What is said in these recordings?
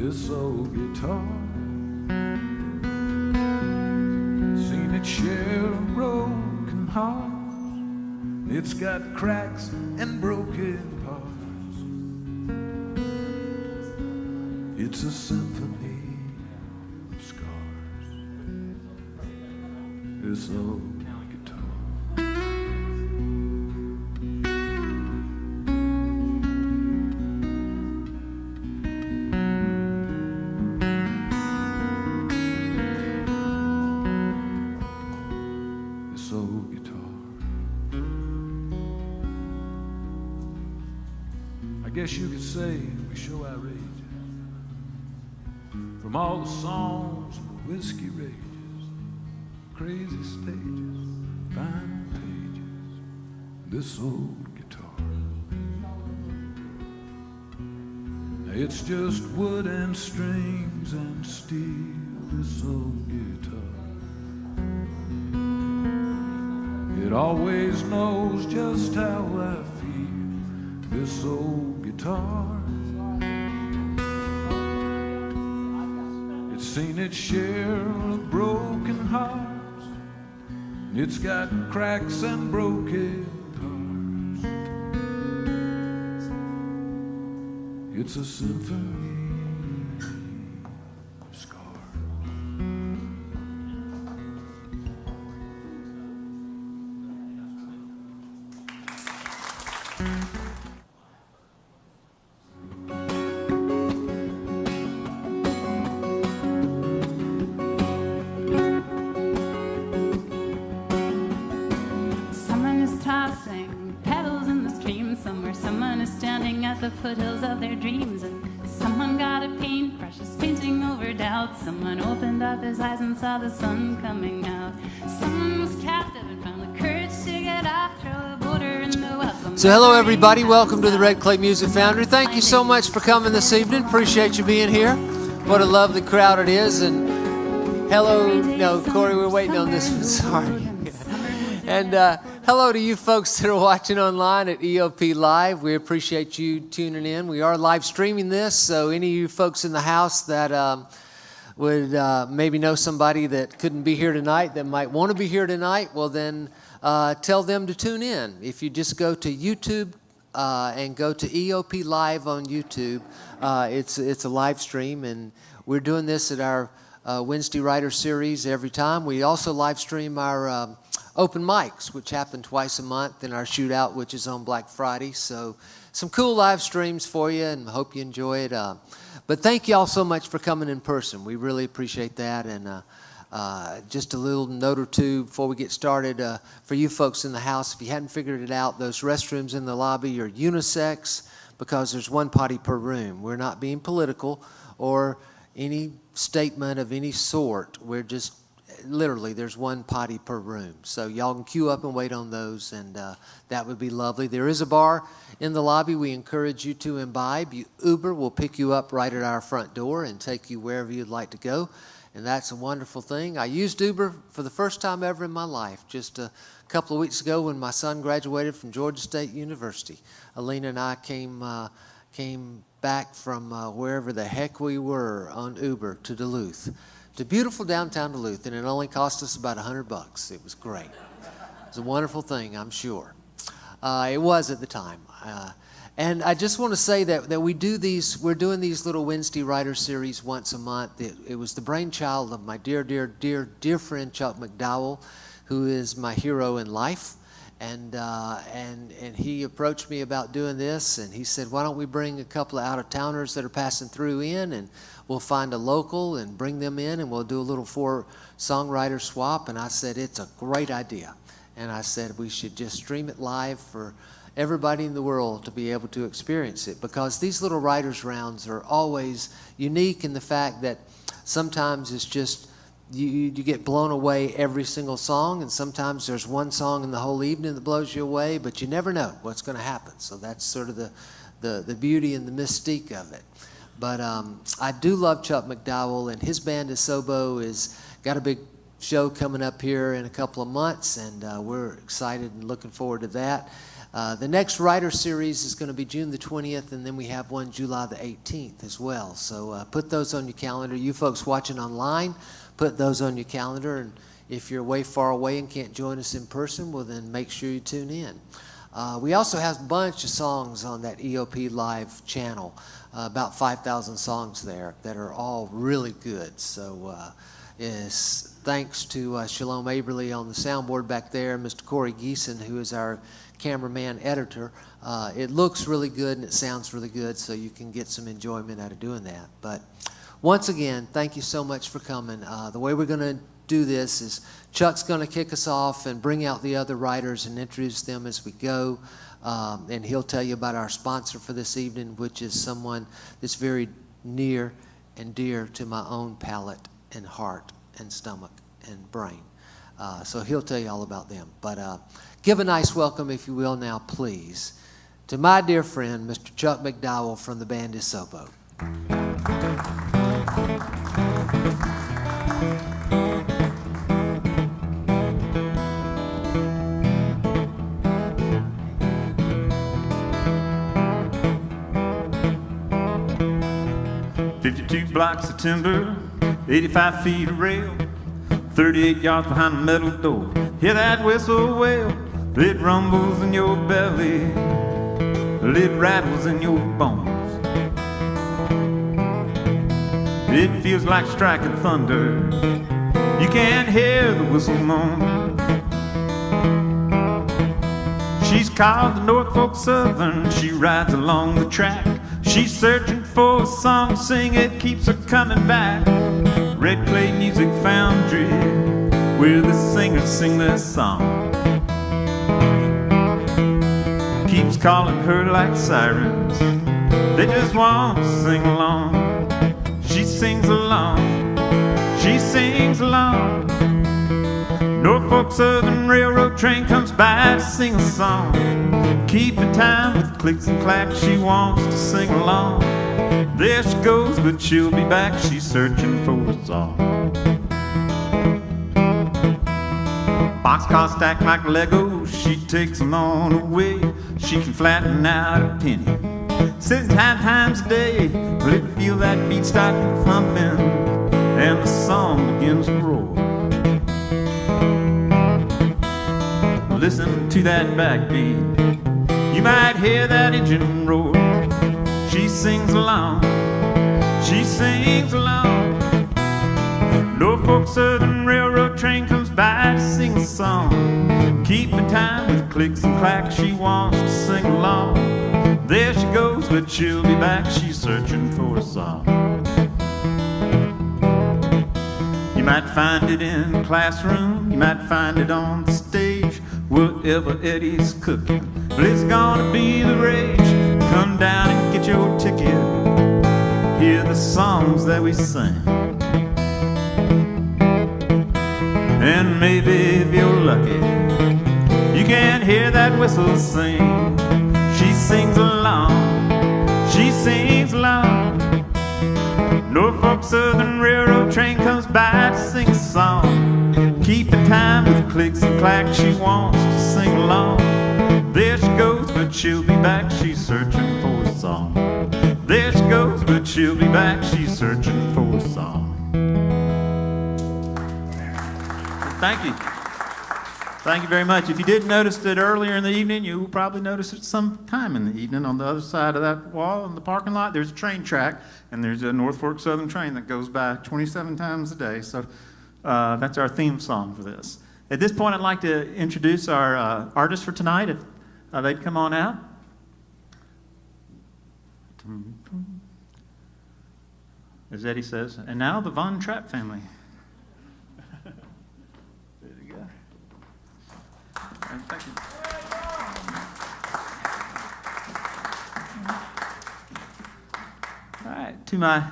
this old guitar. Seen it share a broken heart. It's got cracks and broken parts. It's a symphony of scars. This old I guess you could say we show outrage from all the songs and the whiskey rages, crazy stages, fine pages, this old guitar. Now it's just wood and strings and steel, this old guitar. It always knows just how I feel, this old guitar. It's seen its share of broken hearts. It's got cracks and broken parts. It's a symphony of scars. The foothills of their dreams, and someone got a paintbrush, is painting over doubt. Someone opened up his eyes and saw the sun coming out. Someone was captive and found the courage to get off, throw a boulder in the welcome. So hello everybody, welcome to the Red Clay Music Foundry. Thank you so much for coming this evening. Appreciate you being here. What a lovely crowd it is. And hello, no, Corey, we're waiting on this one, sorry. And hello to you folks that are watching online at EOP Live. We appreciate you tuning in. We are live streaming this, so any of you folks in the house that would maybe know somebody that couldn't be here tonight, that might want to be here tonight, well then tell them to tune in. If you just go to YouTube and go to EOP Live on YouTube, it's a live stream, and we're doing this at our Wednesday Writer Series every time. We also live stream our open mics, which happen twice a month, and our shootout, which is on Black Friday. So some cool live streams for you, and hope you enjoy it. But thank you all so much for coming in person. We really appreciate that. And just a little note or two before we get started. For you folks in the house, if you hadn't figured it out, those restrooms in the lobby are unisex because there's one potty per room. We're not being political or any statement of any sort. We're just literally, there's one potty per room. So y'all can queue up and wait on those, and that would be lovely. There is a bar in the lobby. We encourage you to imbibe. Uber will pick you up right at our front door and take you wherever you'd like to go, and that's a wonderful thing. I used Uber for the first time ever in my life just a couple of weeks ago when my son graduated from Georgia State University. Alina and I came back from wherever the heck we were on Uber to Duluth. To beautiful downtown Duluth, and it only cost us about $100. It was great. It was a wonderful thing, I'm sure. It was at the time. And I just want to say that we're doing these little Wednesday Writer Series once a month. It was the brainchild of my dear friend Chuck McDowell, who is my hero in life. And he approached me about doing this, and he said, why don't we bring a couple of out-of-towners that are passing through in, and we'll find a local and bring them in, and we'll do a little 4-songwriter swap. And I said, it's a great idea. And I said, we should just stream it live for everybody in the world to be able to experience it, because these little writers' rounds are always unique in the fact that sometimes it's just you get blown away every single song, and sometimes there's one song in the whole evening that blows you away, but you never know what's going to happen. So that's sort of the beauty and the mystique of it. But I do love Chuck McDowell, and his band ESOEBO is got a big show coming up here in a couple of months, and we're excited and looking forward to that. The next writer series is going to be June the 20th, and then we have one July the 18th as well. So put those on your calendar. You folks watching online, put those on your calendar. And if you're way far away and can't join us in person, well, then make sure you tune in. We also have a bunch of songs on that EOP Live channel, about 5,000 songs there that are all really good. So thanks to Shalom Aberle on the soundboard back there, Mr. Corey Giessen, who is our cameraman editor. It looks really good and it sounds really good, so you can get some enjoyment out of doing that. But once again, thank you so much for coming. The way we're going to do this is Chuck's going to kick us off and bring out the other writers and introduce them as we go. And he'll tell you about our sponsor for this evening, which is someone that's very near and dear to my own palate and heart and stomach and brain. So he'll tell you all about them. But give a nice welcome, if you will now, please, to my dear friend, Mr. Chuck McDowell from the band ESOEBO. 52 blocks of timber, 85 feet of rail, 38 yards behind the metal door. Hear that whistle wail, it rumbles in your belly, it rattles in your bones. It feels like striking thunder, you can't hear the whistle moan. She's called the Norfolk Southern, she rides along the track. She's searching for a song to sing, it keeps her coming back. Red Clay Music Foundry, where the singers sing their song. Keeps calling her like sirens, they just want to sing along. She sings along, she sings along. Norfolk Southern Railroad train comes by to sing a song. Keeping time with clicks and clacks, she wants to sing along. There she goes, but she'll be back, she's searching for a song. Boxcars stacked like Legos, she takes them on away. She can flatten out a penny 6 times a day. Well, it feel that beat start thumping, and the song begins to roar. Listen to that backbeat, you might hear that engine roar. She sings along, she sings along. Norfolk Southern Railroad train comes by to sing a song. Keeping time with clicks and clacks, she wants to sing along. There she goes, but she'll be back, she's searching for a song. You might find it in the classroom, you might find it on the stage, wherever Eddie's cooking. But it's gonna be the rage. Come down and get your ticket, hear the songs that we sing. And maybe if you're lucky, you can hear that whistle sing. She sings along, she sings along. Norfolk Southern Railroad train comes by to sing a song. Keeping time with clicks and clacks, she wants to sing along. There she goes, but she'll be back, she's searching for a song. There she goes, but she'll be back, she's searching for a song. Thank you. Thank you very much. If you didn't notice it earlier in the evening, you probably noticed it sometime in the evening. On the other side of that wall in the parking lot, there's a train track, and there's a Norfolk Southern train that goes by 27 times a day. So that's our theme song for this. At this point, I'd like to introduce our artists for tonight, if they'd come on out. As Eddie says, and now the Von Trapp family. There you go. And thank you. All right, to my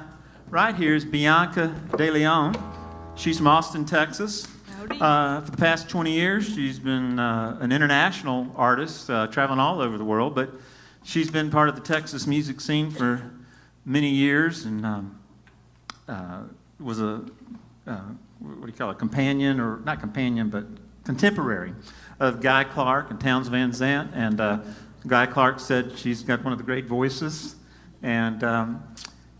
right here is Bianca De Leon. She's from Austin, Texas. For the past 20 years, she's been an international artist, traveling all over the world, but she's been part of the Texas music scene for many years, and was a, what do you call it, companion, or not companion, but contemporary of Guy Clark and Towns Van Zandt. And Guy Clark said she's got one of the great voices. And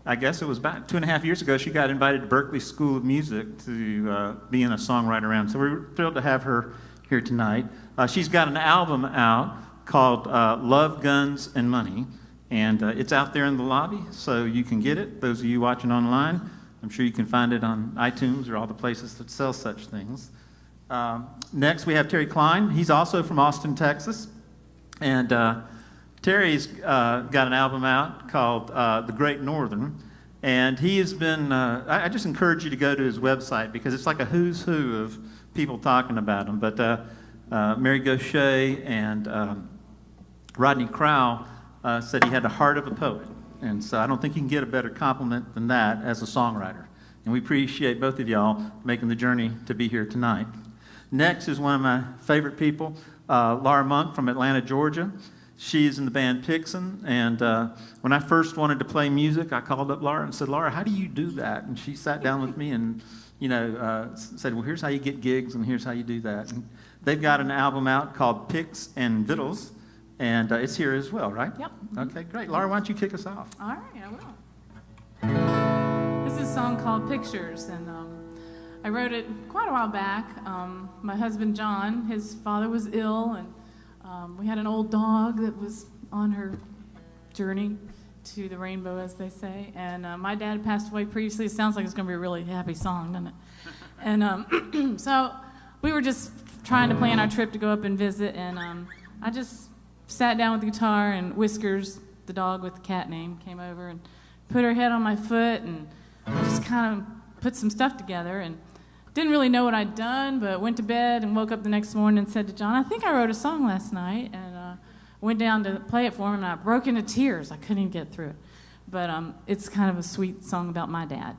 I guess it was about 2.5 years ago she got invited to Berklee School of Music to be in a songwriter round. So we're thrilled to have her here tonight. She's got an album out called Love, Guns, and Money. And it's out there in the lobby, so you can get it. Those of you watching online, I'm sure you can find it on iTunes or all the places that sell such things. Next, we have Terry Cline. He's also from Austin, Texas. And Terry's got an album out called The Great Northern. And he has been, I just encourage you to go to his website because it's like a who's who of people talking about him. But Mary Gaucher and Rodney Crowell said he had the heart of a poet. And so I don't think you can get a better compliment than that as a songwriter. And we appreciate both of y'all making the journey to be here tonight. Next is one of my favorite people, Laura Monk from Atlanta, Georgia. She's in the band Pixon. And when I first wanted to play music, I called up Laura and said, Laura, how do you do that? And she sat down with me and said, well, here's how you get gigs and here's how you do that. And they've got an album out called Picks and Vittles. And it's here as well, right? Yep. Okay, great. Laura, why don't you kick us off? All right, I will. This is a song called Pictures, and I wrote it quite a while back. My husband, John, his father was ill, and we had an old dog that was on her journey to the rainbow, as they say. And my dad passed away previously. It sounds like it's going to be a really happy song, doesn't it? And so we were just trying to plan our trip to go up and visit, and I just sat down with the guitar, and Whiskers, the dog with the cat name, came over and put her head on my foot, and I just kind of put some stuff together and didn't really know what I'd done, but went to bed and woke up the next morning and said to John, I think I wrote a song last night, and went down to play it for him, and I broke into tears. I couldn't even get through it. But it's kind of a sweet song about my dad.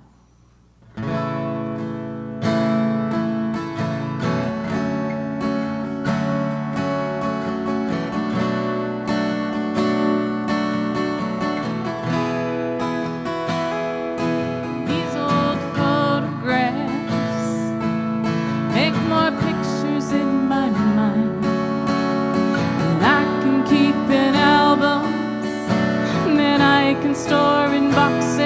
Store in boxes,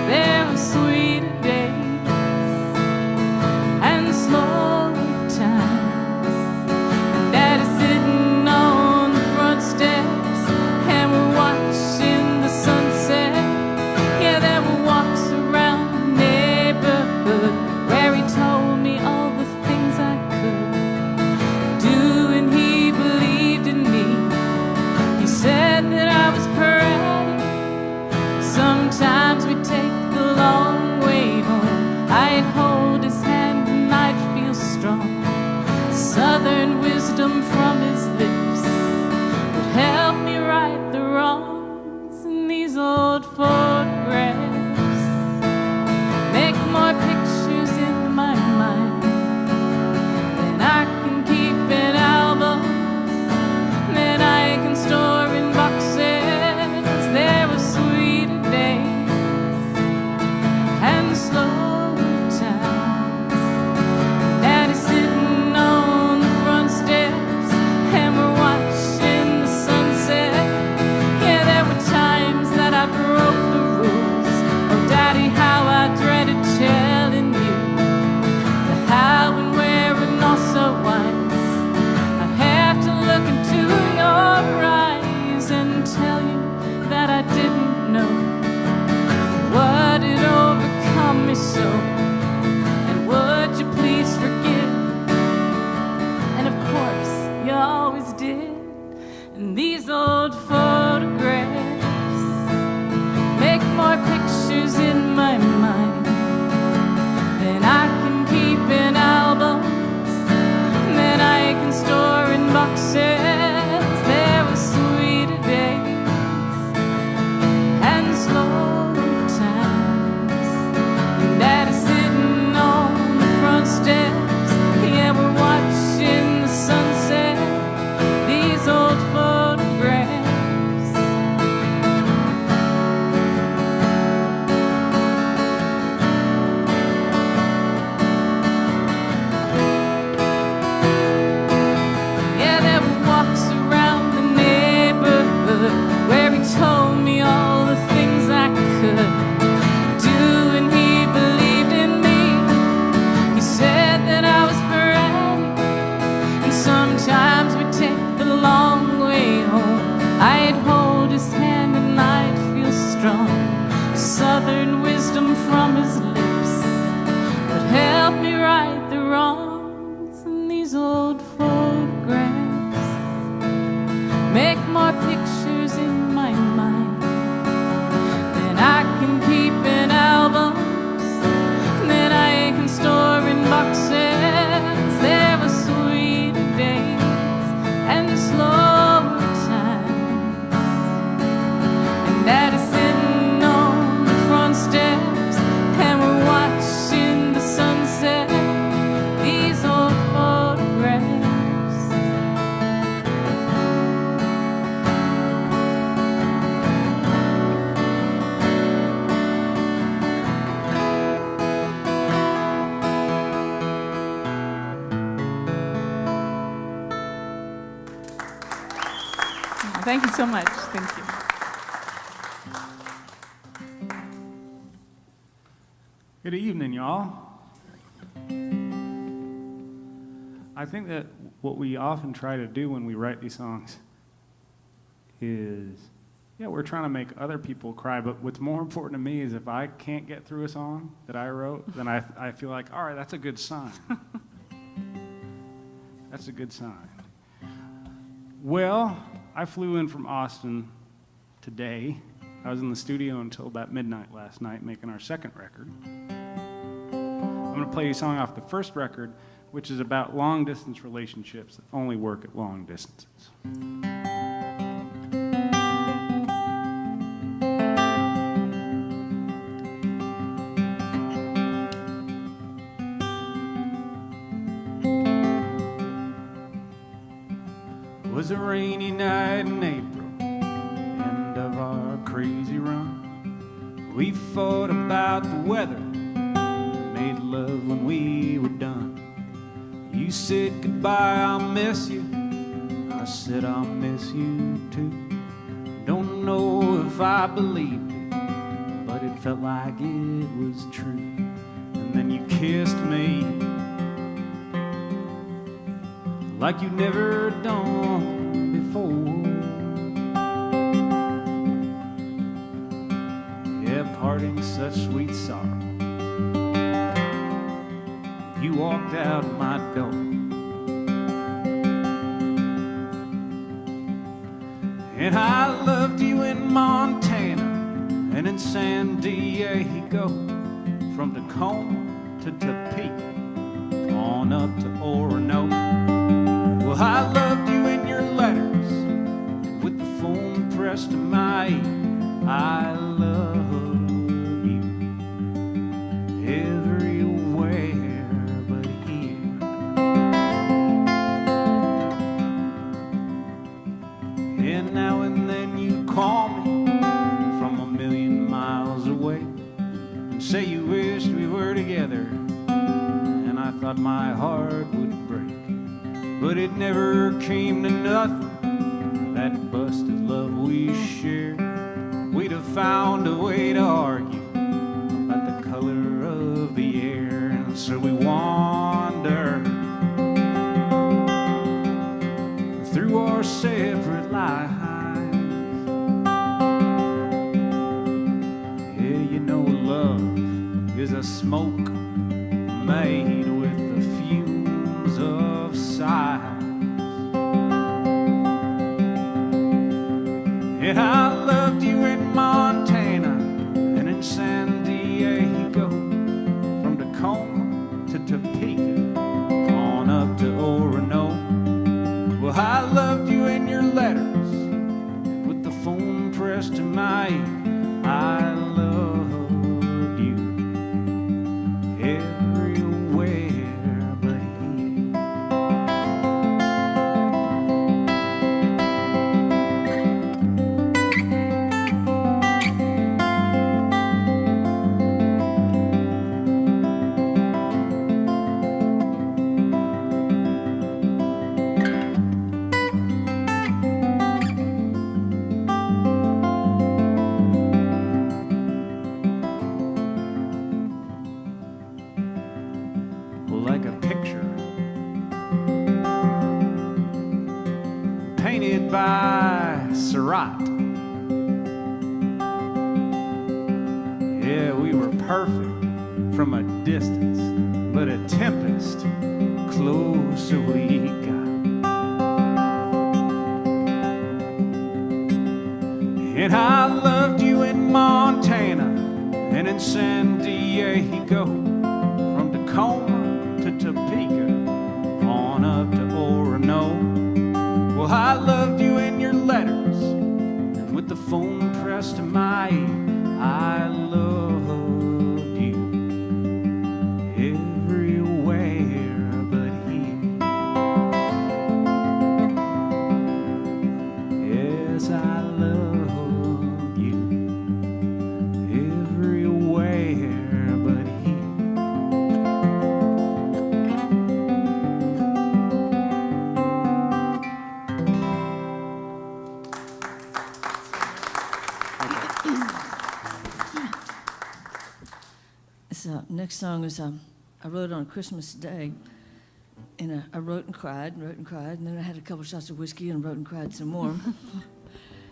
there were sweeter days and slower times. And Daddy's sitting on the front steps, and we're watching the sunset. Yeah, there were walks around the neighborhood where he told me all the things I could do, and he believed in me. He said that I was perfect. Sometimes we take the long way home. I'd hold his hand and I'd feel strong. Southern wisdom from his lips would help me right the wrongs. And these old photographs make more pictures in my mind than I can keep in albums, than I can store in boxes. There were sweeter days and slower times. Daddy's sitting on the front steps, and we're watching the sunset. Yeah, there were times that I broke the rules. Oh, Daddy, how I dreaded telling you the how and where and also whys. I'd have to look into your eyes and tell you that I didn't know what had overcome me so. And would you please forgive? And of course you always did. And these old photographs make more pictures in my mind than I can keep in albums, than I can store in boxes. There were sweeter days and slower times. And Daddy's sitting on the front steps. Yeah, we're watching the sunset. These old photographs. song, southern wisdom from his lips, but help me right the wrongs in these old photographs. Make more pictures in my mind than I can keep in albums, than I can store in boxes. There were sweeter days and slower times, and Daddy's sitting on the front steps, and we're watching the sunset. These old photographs. Thank you so much. Thank you. Good evening, y'all. I think that what we often try to do when we write these songs is, we're trying to make other people cry, but what's more important to me is if I can't get through a song that I wrote, then I feel like, all right, that's a good sign. That's a good sign. Well, I flew in from Austin today. I was in the studio until about midnight last night making our second record. I'm going to play you a song off the first record, which is about long-distance relationships that only work at long distances. It was a rainy night in April, end of our crazy run. We fought about the weather, made love when we were done. You said goodbye, I'll miss you. I said I'll miss you too. Don't know if I believed it, but it felt like it was true. And then you kissed me like you'd never done before. Yeah, parting such sweet sorrow. You walked out my door. And I loved you in Montana and in San Diego, from Tacoma to Topeka, on up to Orono. Well, I loved you in your letters, with the phone pressed to my ear. I love you everywhere but here. And now and then you call me from a million miles away and say you wished we were together, and I thought my heart would break. But it never came to nothing, that busted love we shared. We'd have found a way to argue about the color of the air. And so we wander through our separate lives. Yeah, you know love is a smoke made with the fumes of sighs. And I loved you in Montana and in San Diego, from Tacoma to Topeka, on up to Orono. Well, I loved you in your letters, with the phone pressed to my ear. I loved you everywhere but here. Like a picture painted by Surratt. Yeah, we were perfect from a distance, but a tempest closer we got. And I loved you in Montana and in San Diego, from Tacoma to Topeka, on up to Orono. Well, I loved you in your letters, and with the phone pressed to my ear, I loved you everywhere but here. Yes, I love you everywhere but here. This next song is I wrote on Christmas Day, and I wrote and cried, and then I had a couple shots of whiskey and wrote and cried some more.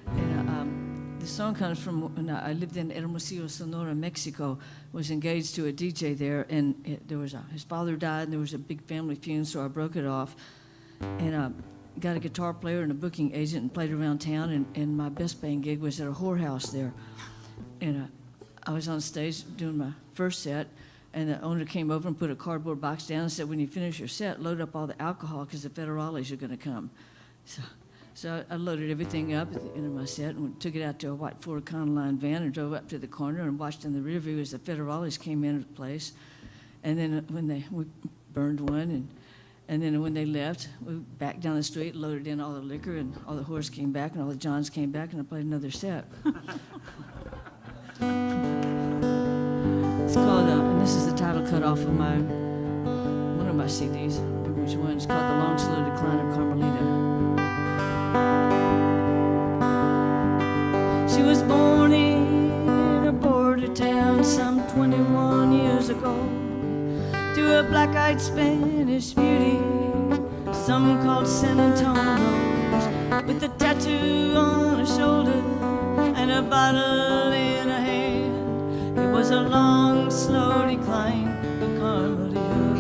And the song comes from when I lived in Hermosillo, Sonora, Mexico. Was engaged to a DJ there, and there was his father died, and there was a big family feud, so I broke it off, and got a guitar player and a booking agent and played around town, and my best paying gig was at a whorehouse there, and I was on stage doing my first set, and the owner came over and put a cardboard box down and said, when you finish your set, load up all the alcohol because the federales are going to come. So I loaded everything up at the end of my set and took it out to a white Ford Econoline van and drove up to the corner and watched in the rear view as the federales came into the place. And then we burned one, and then when they left, we backed down the street, loaded in all the liquor, and all the whores came back, and all the Johns came back, and I played another set. It's called, and this is the title cut off of one of my CDs. I don't remember which one. It's called The Long Slow Decline of Carmelita. She was born in a border town some 21 years ago to a black-eyed Spanish beauty, some called San Antonio, with a tattoo on her shoulder and a bottle in her hand. It was a long, slow decline for Carmelita.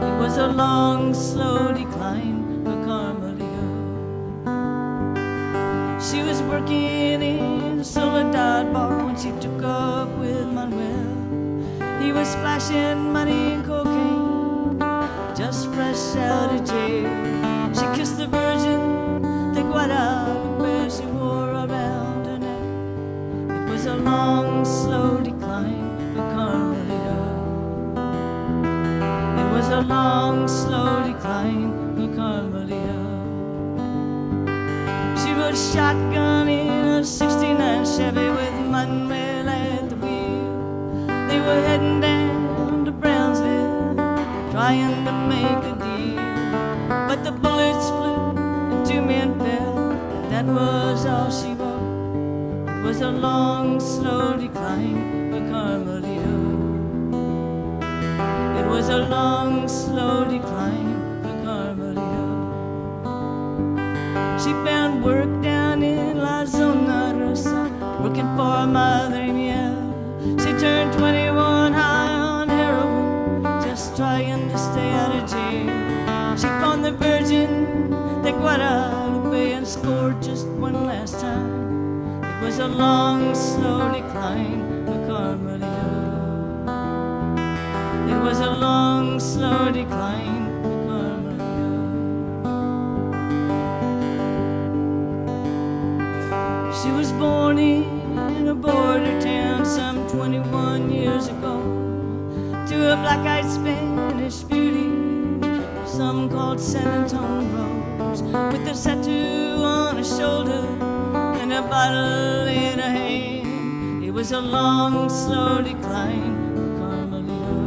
It was a long, slow decline for Carmelita. She was working in a Soledad bar when she took up with Manuel. He was splashing money and cocaine, just fresh out of jail. She kissed the Virgin de Guadalupe she wore around her neck. It was a long, slow decline for Carmelita. It was a long, slow decline for Carmelita. She rode shotgun in a 69 Chevy with Manuel at the wheel. They were heading down to Brownsville, trying to make a deal. But the bullets flew and 2 men fell, and that was all she wrote. It was a long, slow decline for Carmelita. It was a long, slow decline for Carmelita. She found work down in La Zona Rosa, working for Mother Miel. She turned 21 high on heroin, just trying to stay out of jail. She found the Virgin de Guadalupe and scored just one last time. It was a long, slow decline for Carmelita. It was a long, slow decline for Carmelita. She was born in a border town some 21 years ago to a black-eyed Spanish beauty, some called San Antonio, with a tattoo on her shoulder and a bottle in her hand. It was a long, slow decline for Carmelita.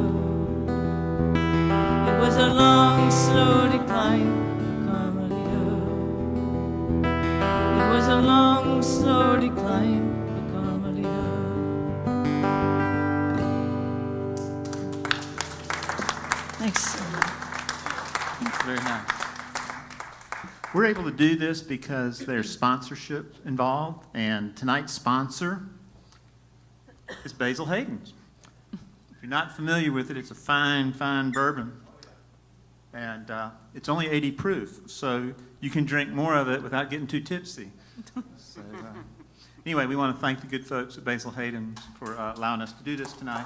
It was a long, slow decline for Carmelita. It was a long, slow decline for Carmelita. Thanks. Very nice. We're able to do this because there's sponsorship involved, and tonight's sponsor is Basil Hayden's. If you're not familiar with it, it's a fine, fine bourbon. And it's only 80 proof, so you can drink more of it without getting too tipsy. So, anyway, we want to thank the good folks at Basil Hayden's for allowing us to do this tonight.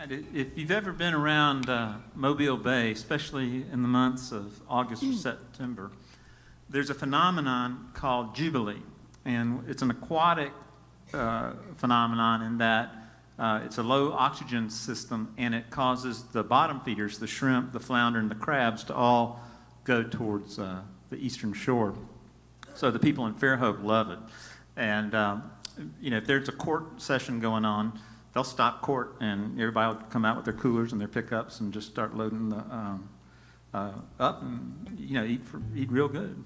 If you've ever been around Mobile Bay, especially in the months of August or September, there's a phenomenon called Jubilee, and it's an aquatic phenomenon in that it's a low oxygen system, and it causes the bottom feeders, the shrimp, the flounder, and the crabs to all go towards the eastern shore. So the people in Fairhope love it. And, if there's a court session going on, they'll stop court, and everybody will come out with their coolers and their pickups and just start loading the up and eat real good.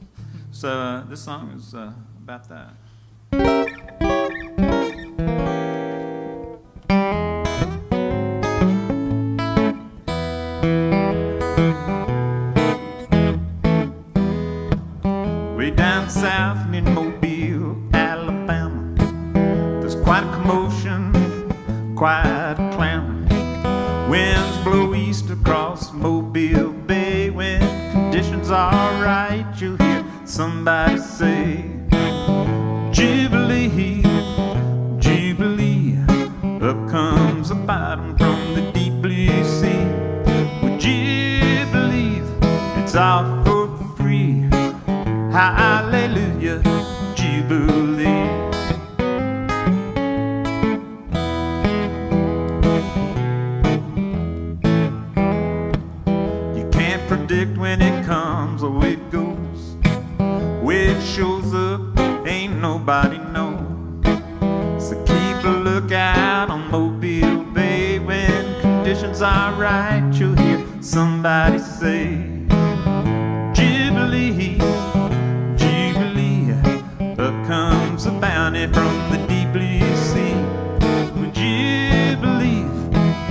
So this song is about that. Way down south in Mobile, Alabama, there's quite a commotion, quite a clamor. Winds blow east across Mobile Bay. When conditions are right, you'll hear somebody say, Jubilee, Jubilee. Up comes a bottom from the deep blue sea. Would you believe it's all for free? Hallelujah, Jubilee. Predict when it comes or it goes. Where it shows up, ain't nobody know. So keep a lookout on Mobile Bay. When conditions are right, you'll hear somebody say, Jubilee, Jubilee. Up comes a bounty from the deep blue sea. Would you believe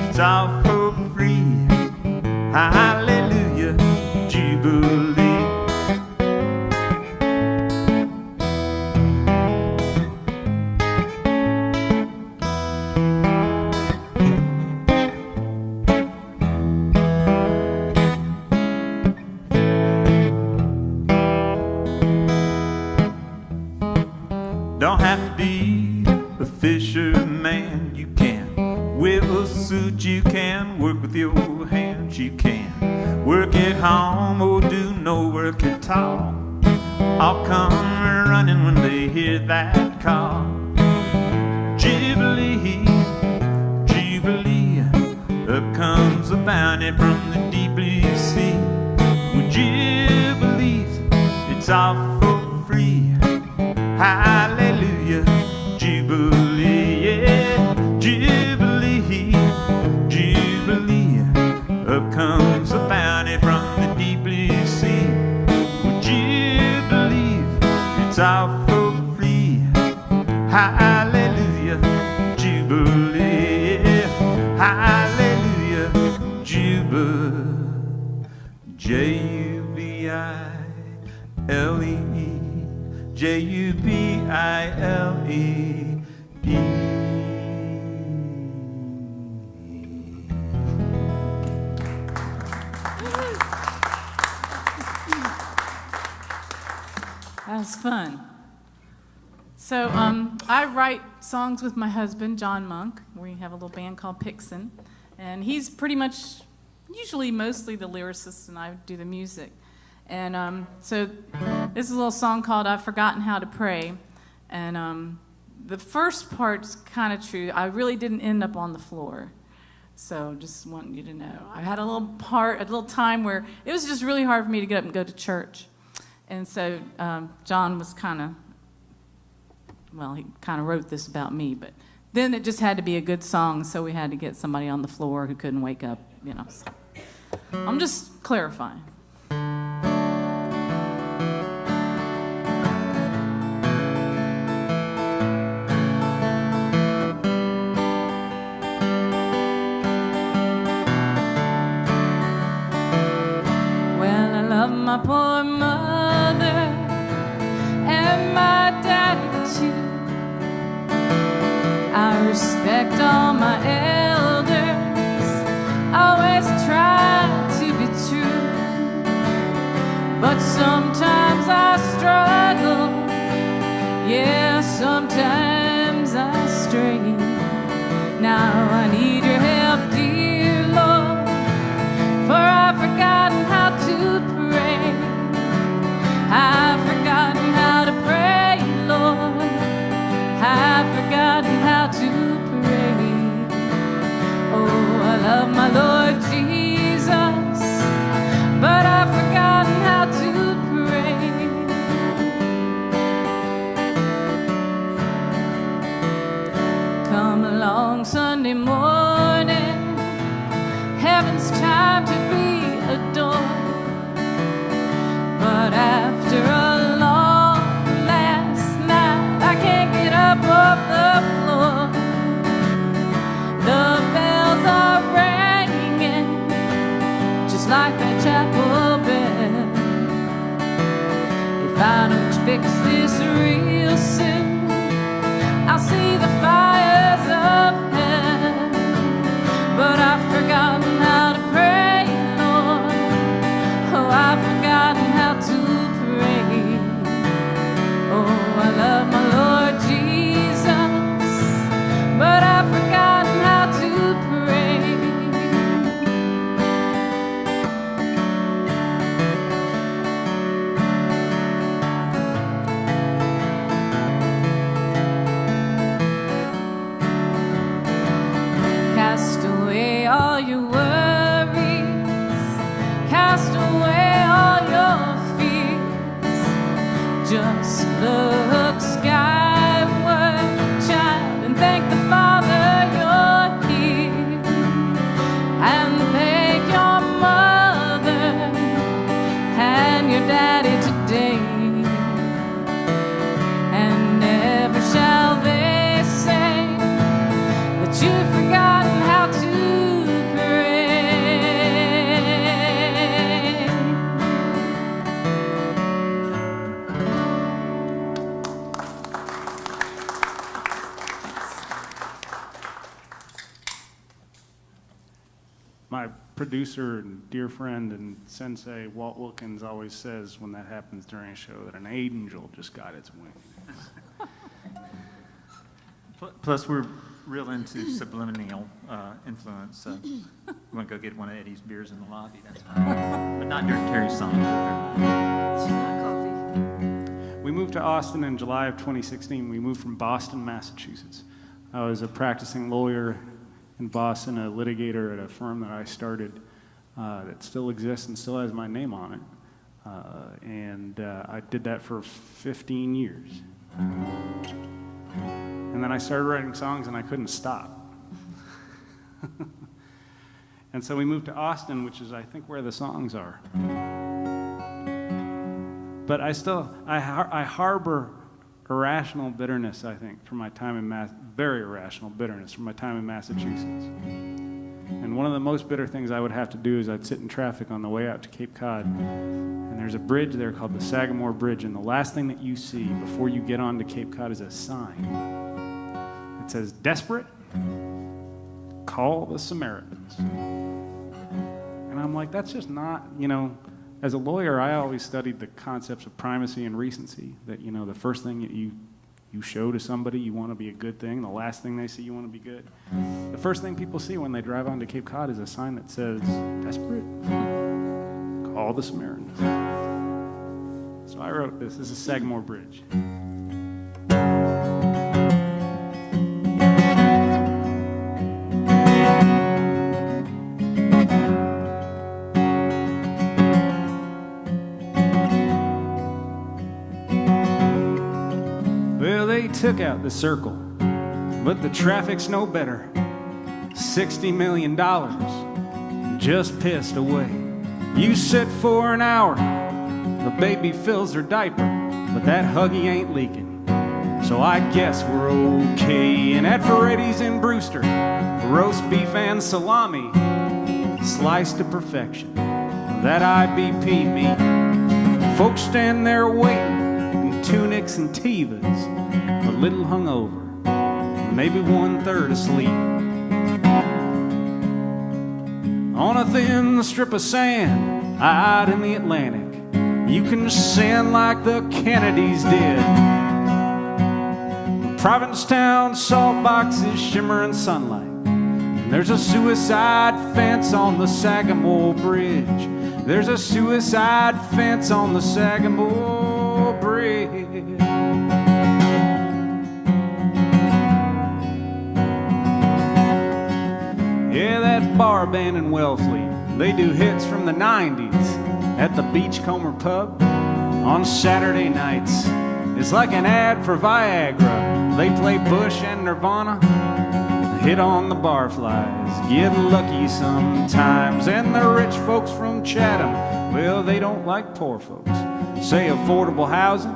it's all for free? Hallelujah, Jubilee. Don't have to be a fisherman. You can wear a suit. You can work with your hands. You can work at home or do no work at all. I'll come running when they hear that call. Jubilee, Jubilee. Up comes a bounty from the deep blue sea. Would you believe it's all for free? Hallelujah, Jubilee, yeah. Jubilee, Jubilee. Up comes a bounty from the deep blue sea. Would you believe it's all for free? Hallelujah, Jubilee, yeah. Hallelujah, Jubilee. J-U-B-I-L-E-E, J-U-B-I-L-E-E. That was fun. So I write songs with my husband, John Monk. We have a little band called Pixin. And he's pretty much, usually mostly the lyricist, and I do the music. And so this is a little song called I've Forgotten How to Pray. And the first part's kind of true. I really didn't end up on the floor. So just want you to know. I had a little time where it was just really hard for me to get up and go to church. And so John was he kind of wrote this about me, but then it just had to be a good song, so we had to get somebody on the floor who couldn't wake up, So I'm just clarifying. Well, I love my poor mother and my daddy too. sometimes I stray. Now I need your help, dear Lord, for I've forgotten how to pray. I've forgotten how to pray, Lord. I've forgotten how to pray. Oh, I love my Lord Jesus, but I've forgotten how to pray. Come along Sunday morning, heaven's time to be adored. But after a long last night, I can't get up off the floor. The bells are ringing, just like that chapel bell. If I don't fix this real soon, I'll see the fires of hell. But I've forgotten how to pray, Lord. Oh, I've forgotten how to pray. Oh, I love my Lord Jesus, but I've forgotten how to pray. Cast away all your worries, cast away all your fears. Just look skyward, child, and thank the Father you're here. And thank your mother and your daddy today. And never shall they say that you've forgotten how to pray. My producer and dear friend and sensei, Walt Wilkins, always says when that happens during a show that an angel just got its wings. Plus, we're real into subliminal influence. So you want to go get one of Eddie's beers in the lobby, that's fine. But not during Terry's song. Coffee. We moved to Austin in July of 2016. We moved from Boston, Massachusetts. I was a practicing lawyer in Boston, a litigator at a firm that I started that still exists and still has my name on it. I did that for 15 years. And then I started writing songs and I couldn't stop. And so we moved to Austin, which is, I think, where the songs are. But I harbor irrational bitterness, I think, from my time in very irrational bitterness from my time in Massachusetts. And one of the most bitter things I would have to do is I'd sit in traffic on the way out to Cape Cod, and there's a bridge there called the Sagamore Bridge, and the last thing that you see before you get onto Cape Cod is a sign. It says, "Desperate? Call the Samaritans." And I'm like, that's just not, as a lawyer, I always studied the concepts of primacy and recency, that, the first thing that you show to somebody, you want to be a good thing. The last thing they see, you want to be good. The first thing people see when they drive onto Cape Cod is a sign that says, "Desperate? Call the Samaritans." So I wrote this. This is Sagamore Bridge. Took out the circle, but the traffic's no better. $60 million just pissed away. You sit for an hour, the baby fills her diaper, but that Huggy ain't leaking. So I guess we're okay. And at Ferretti's in Brewster, roast beef and salami, sliced to perfection. That IBP meat, folks stand there waiting in tunics and tivas, a little hungover, maybe 1/3 asleep. On a thin strip of sand out in the Atlantic, you can sand like the Kennedys did. Provincetown salt boxes shimmer in sunlight. There's a suicide fence on the Sagamore Bridge. There's a suicide fence on the Sagamore Bridge. Yeah, that bar band in Wellfleet, they do hits from the 90s at the Beachcomber Pub on Saturday nights. It's like an ad for Viagra. They play Bush and Nirvana, hit on the barflies, get lucky sometimes. And the rich folks from Chatham, well, they don't like poor folks. Say affordable housing,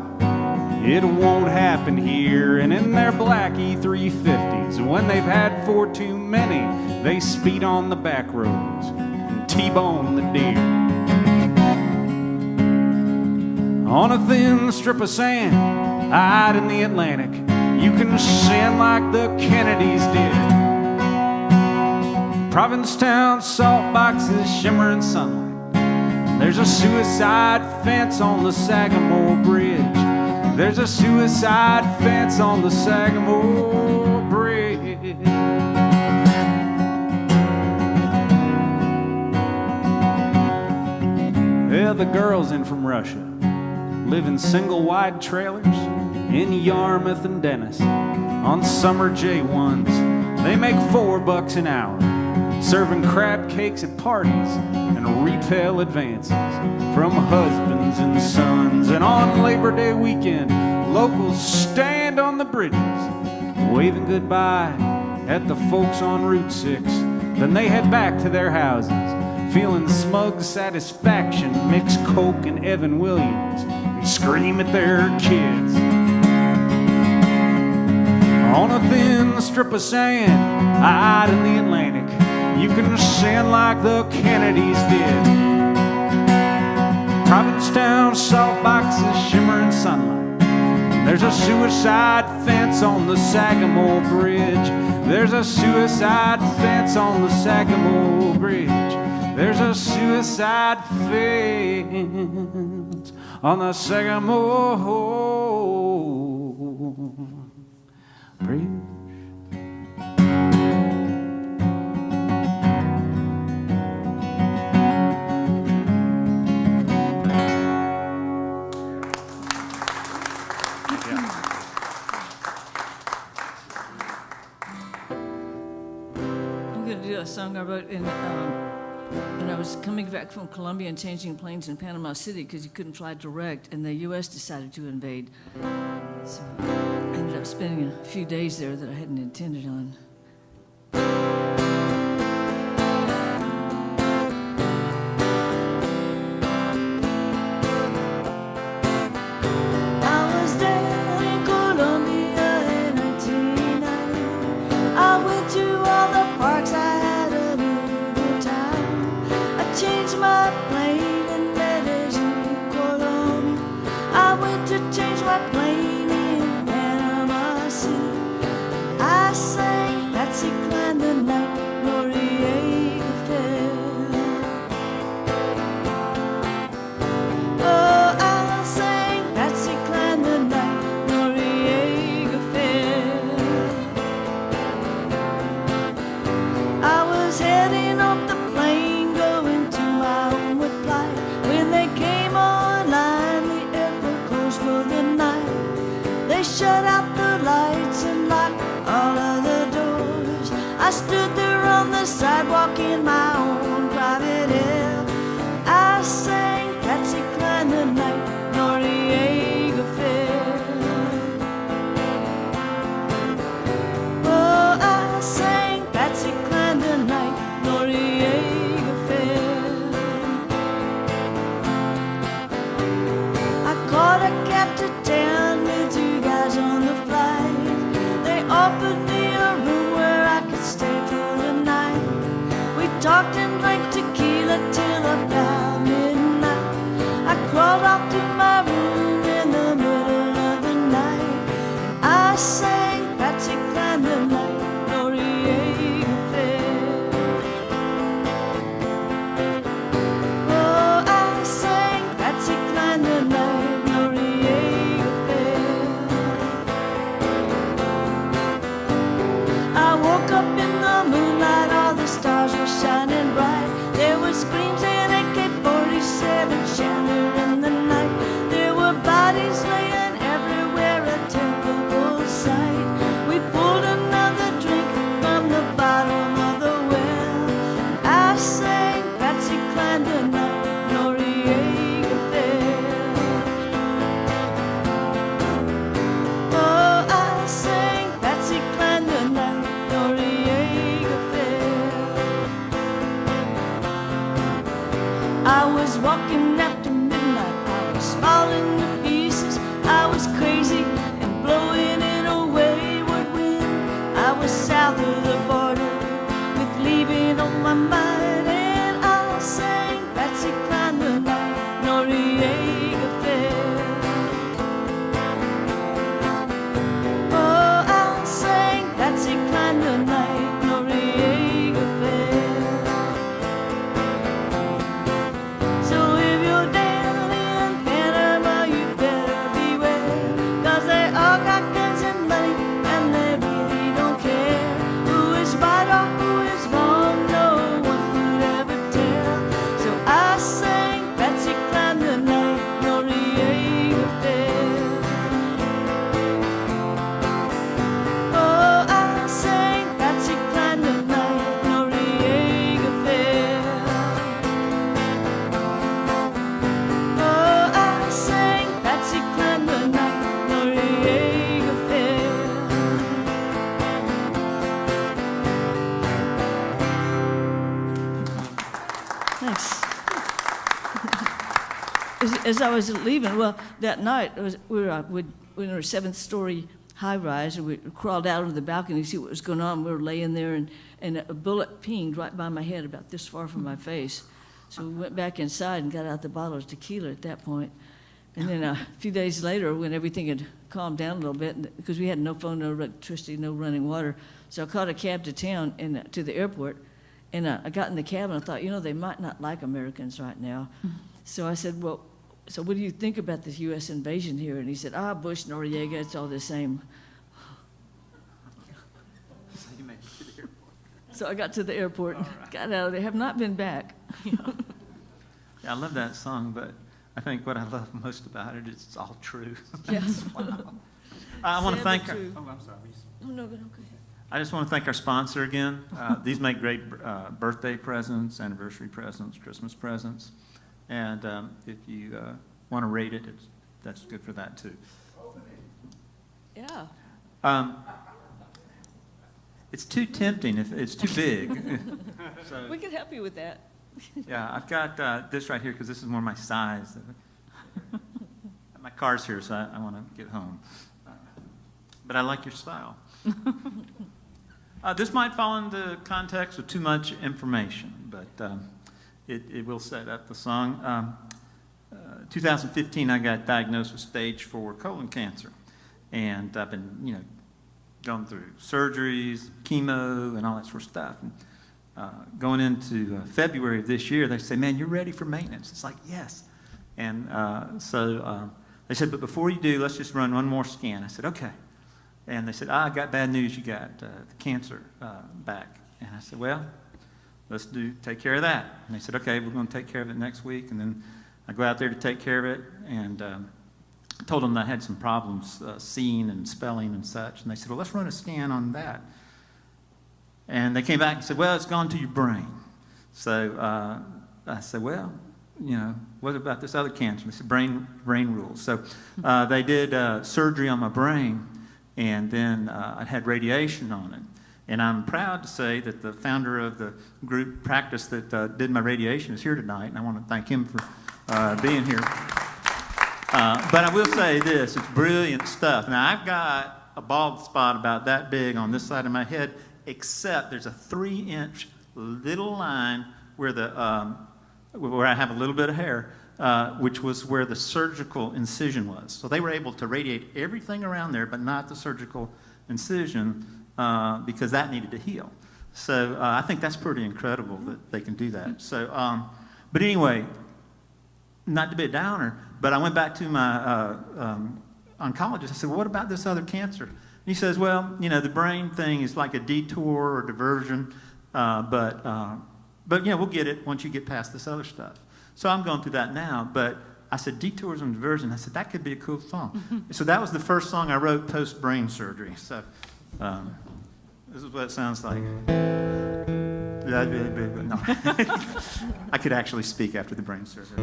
it won't happen here. And in their black E350s, when they've had 4 too many, they speed on the back roads and T-bone the deer. On a thin strip of sand out in the Atlantic, you can sin like the Kennedys did. Provincetown salt boxes shimmer in sunlight. There's a suicide fence on the Sagamore Bridge. There's a suicide fence on the Sagamore Bridge. Yeah, the girls in from Russia live in single wide trailers in Yarmouth and Dennis on summer J1s. They make $4 an hour serving crab cakes at parties and repel advances from husbands and sons. And on Labor Day weekend, locals stand on the bridges waving goodbye at the folks on Route 6. Then they head back to their houses feeling smug satisfaction, mix Coke and Evan Williams, and scream at their kids. On a thin strip of sand out in the Atlantic, you can sin like the Kennedys did. Provincetown salt boxes shimmer in sunlight. There's a suicide fence on the Sagamore Bridge. There's a suicide fence on the Sagamore Bridge. There's a suicide fence on the Sagamore Bridge. I'm going to do a song I wrote when I was coming back from Colombia and changing planes in Panama City because you couldn't fly direct, and the U.S. decided to invade. So I ended up spending a few days there that I hadn't intended on. Shut out the lights and locked all of the doors. I stood there on the sidewalk in my own private hell. I sang Patsy Cline the night Noriega fell. Oh, I sang Patsy Cline the night Noriega fell. I caught a cab to town with you guys on the flight. They offered me a room where I could stay for the night. We talked and drank walking after midnight. I was falling to pieces. I was crazy and blowing in a wayward wind. I was south of the border with leaving on my mind, and I sang Patsy Cline the night Noriega Fair. Oh, I sang Patsy Cline the night Noriega Fair. So if you're down in Panama, you better beware, 'cause they all got guns and money, and they really don't care who is right or who is wrong. No one could ever tell. So I sang Patsy Cline the night Noriega Fair. Oh, I sang Patsy Cline the night Noriega Fair. Oh, I sang Patsy Cline the night Noriega Fair. Thanks. As I was leaving, well, that night we were in our 7th-story high-rise, and we crawled out on the balcony to see what was going on. We were laying there, and a bullet pinged right by my head, about this far from my face. So we went back inside and got out the bottle of tequila at that point. And then a few days later, when everything had calmed down a little bit, because we had no phone, no electricity, no running water, so I caught a cab to town and to the airport. And I got in the cab, and I thought, they might not like Americans right now. So I said, well, so what do you think about this U.S. invasion here? And he said, Bush, Noriega, it's all the same. So you made it to the airport. So I got to the airport, and got out of there, have not been back. Yeah, I love that song, but I think what I love most about it is it's all true. Yes. Wow. I want to thank our... true. Oh, I'm sorry. Oh, no, go ahead. I just want to thank our sponsor again. These make great birthday presents, anniversary presents, Christmas presents. And if you want to rate it, that's good for that too. Yeah. It's too tempting if it's too big. So, We can help you with that. yeah, I've got this right here because this is more my size. My car's here, so I want to get home. But I like your style. This might fall into context with too much information, but it will set up the song. 2015, I got diagnosed with stage 4 colon cancer, and I've been, going through surgeries, chemo, and all that sort of stuff. And, going into February of this year, they say, "Man, you're ready for maintenance." It's like, yes. And so they said, "But before you do, let's just run one more scan." I said, "Okay." And they said, "I got bad news. You got the cancer back." And I said, "Well, let's take care of that." And they said, "Okay, we're going to take care of it next week." And then I go out there to take care of it, and told them that I had some problems seeing and spelling and such. And they said, "Well, let's run a scan on that." And they came back and said, "Well, it's gone to your brain." So I said, "Well, what about this other cancer?" They said, brain rules. So they did surgery on my brain, and then I had radiation on it. And I'm proud to say that the founder of the group practice that did my radiation is here tonight, and I want to thank him for being here. But I will say this, it's brilliant stuff. Now, I've got a bald spot about that big on this side of my head, except there's a 3-inch little line where where I have a little bit of hair, which was where the surgical incision was. So they were able to radiate everything around there, but not the surgical incision, because that needed to heal. So I think that's pretty incredible that they can do that. So, but anyway, not to be a downer, but I went back to my oncologist. I said, "Well, what about this other cancer?" And he says, "Well, the brain thing is like a detour or diversion, but we'll get it once you get past this other stuff." So I'm going through that now, but I said, detours and diversion. I said, that could be a cool song. So that was the first song I wrote post-brain surgery. So this is what it sounds like. No. I could actually speak after the brain surgery.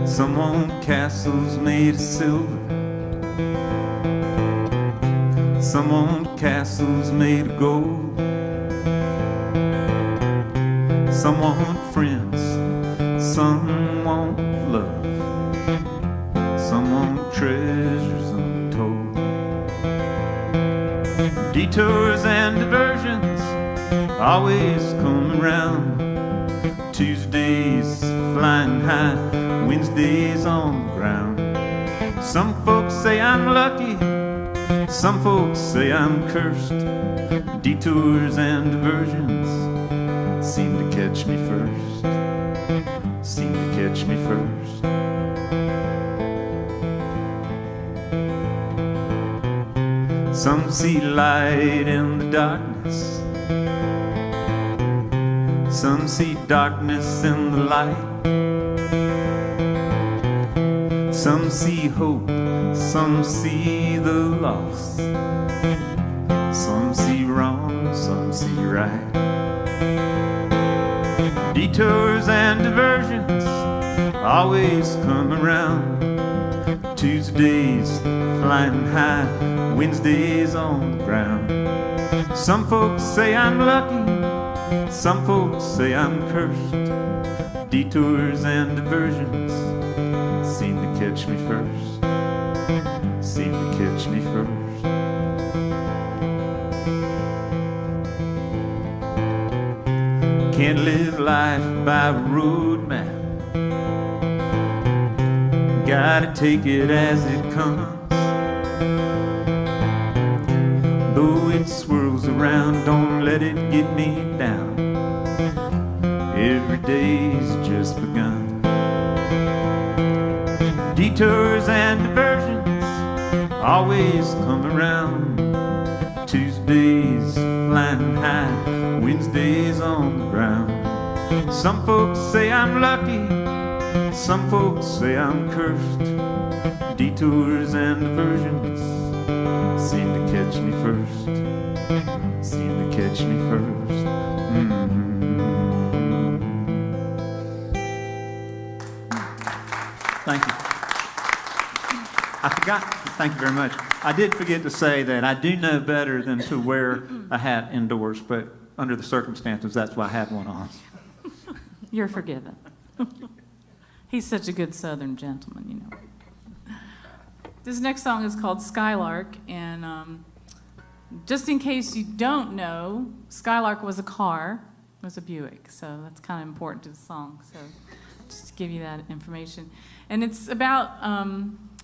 Some old castles made of silver, some old castles made of gold. Some want friends, some want love, some want treasures untold. Detours and diversions always come around. Tuesdays flying high, Wednesdays on the ground. Some folks say I'm lucky, some folks say I'm cursed. Detours and diversions seem to catch me first, seem to catch me first. Some see light in the darkness, some see darkness in the light. Some see hope, some see the lost. Some see wrong, some see right. Detours and diversions always come around. Tuesdays flying high, Wednesdays on the ground. Some folks say I'm lucky, some folks say I'm cursed. Detours and diversions seem to catch me first, seem to catch me first. Can't live life by a road map, gotta take it as it comes. Though it swirls around, don't let it get me down. Every day's just begun. Detours and diversions always come around. Tuesdays flying high, Wednesdays on the ground. Some folks say I'm lucky, some folks say I'm cursed. Detours and diversions seem to catch me first, seem to catch me first. Thank you. I forgot, thank you very much. I did forget to say that I do know better than to wear a hat indoors, but under the circumstances, that's why I had one on. You're forgiven. He's such a good Southern gentleman, you know. This next song is called Skylark, and just in case you don't know, Skylark was a car, it was a Buick, so that's kind of important to the song, so just to give you that information. And it's about,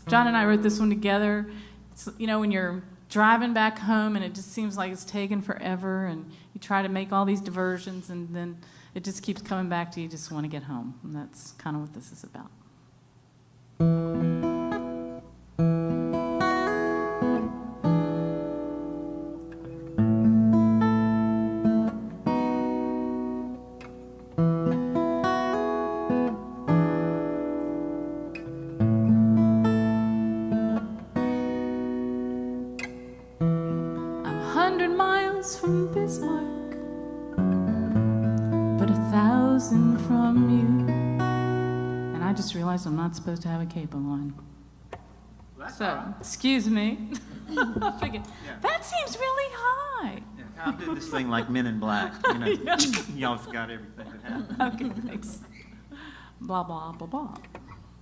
John and I wrote this one together. It's, you know, when you're driving back home and it just seems like it's taken forever and you try to make all these diversions and then it just keeps coming back to you just want to get home. And that's kind of what this is about. I'm not supposed to have a cape on. So, excuse me. I figured, that seems really high. Yeah, I'll do this thing like Men in Black. You know, y'all forgot everything that happened. Okay, thanks. Blah, blah, blah, blah.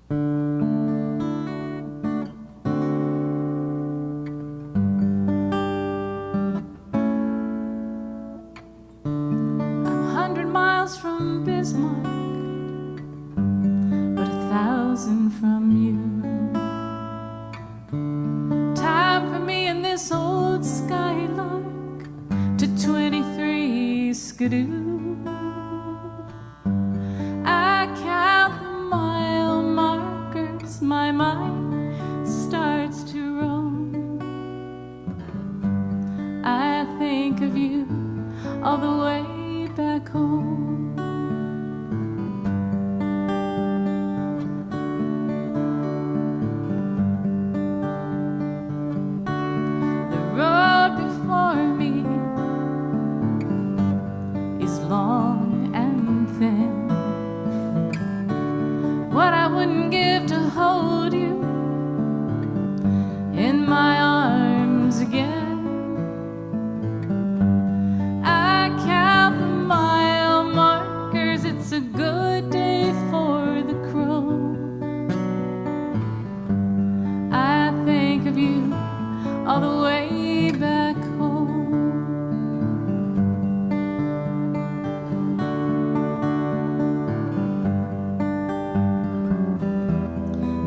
I'm 100 miles from Bismarck, from you. Time for me in this old Skylark to 23 Skidoo. I count the mile markers, my mind starts to roam. I think of you all the way back home.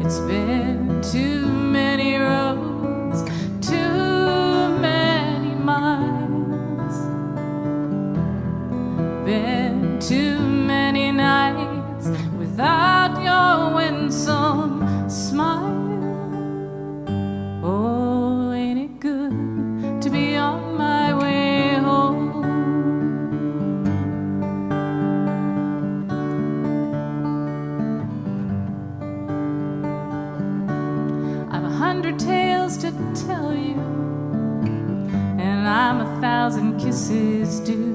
It's been too many roads, too many miles. Been too many nights without your winsome smile. Oh, ain't it good to be on my way home? I've 100 tales to tell you, and I'm 1,000 kisses due.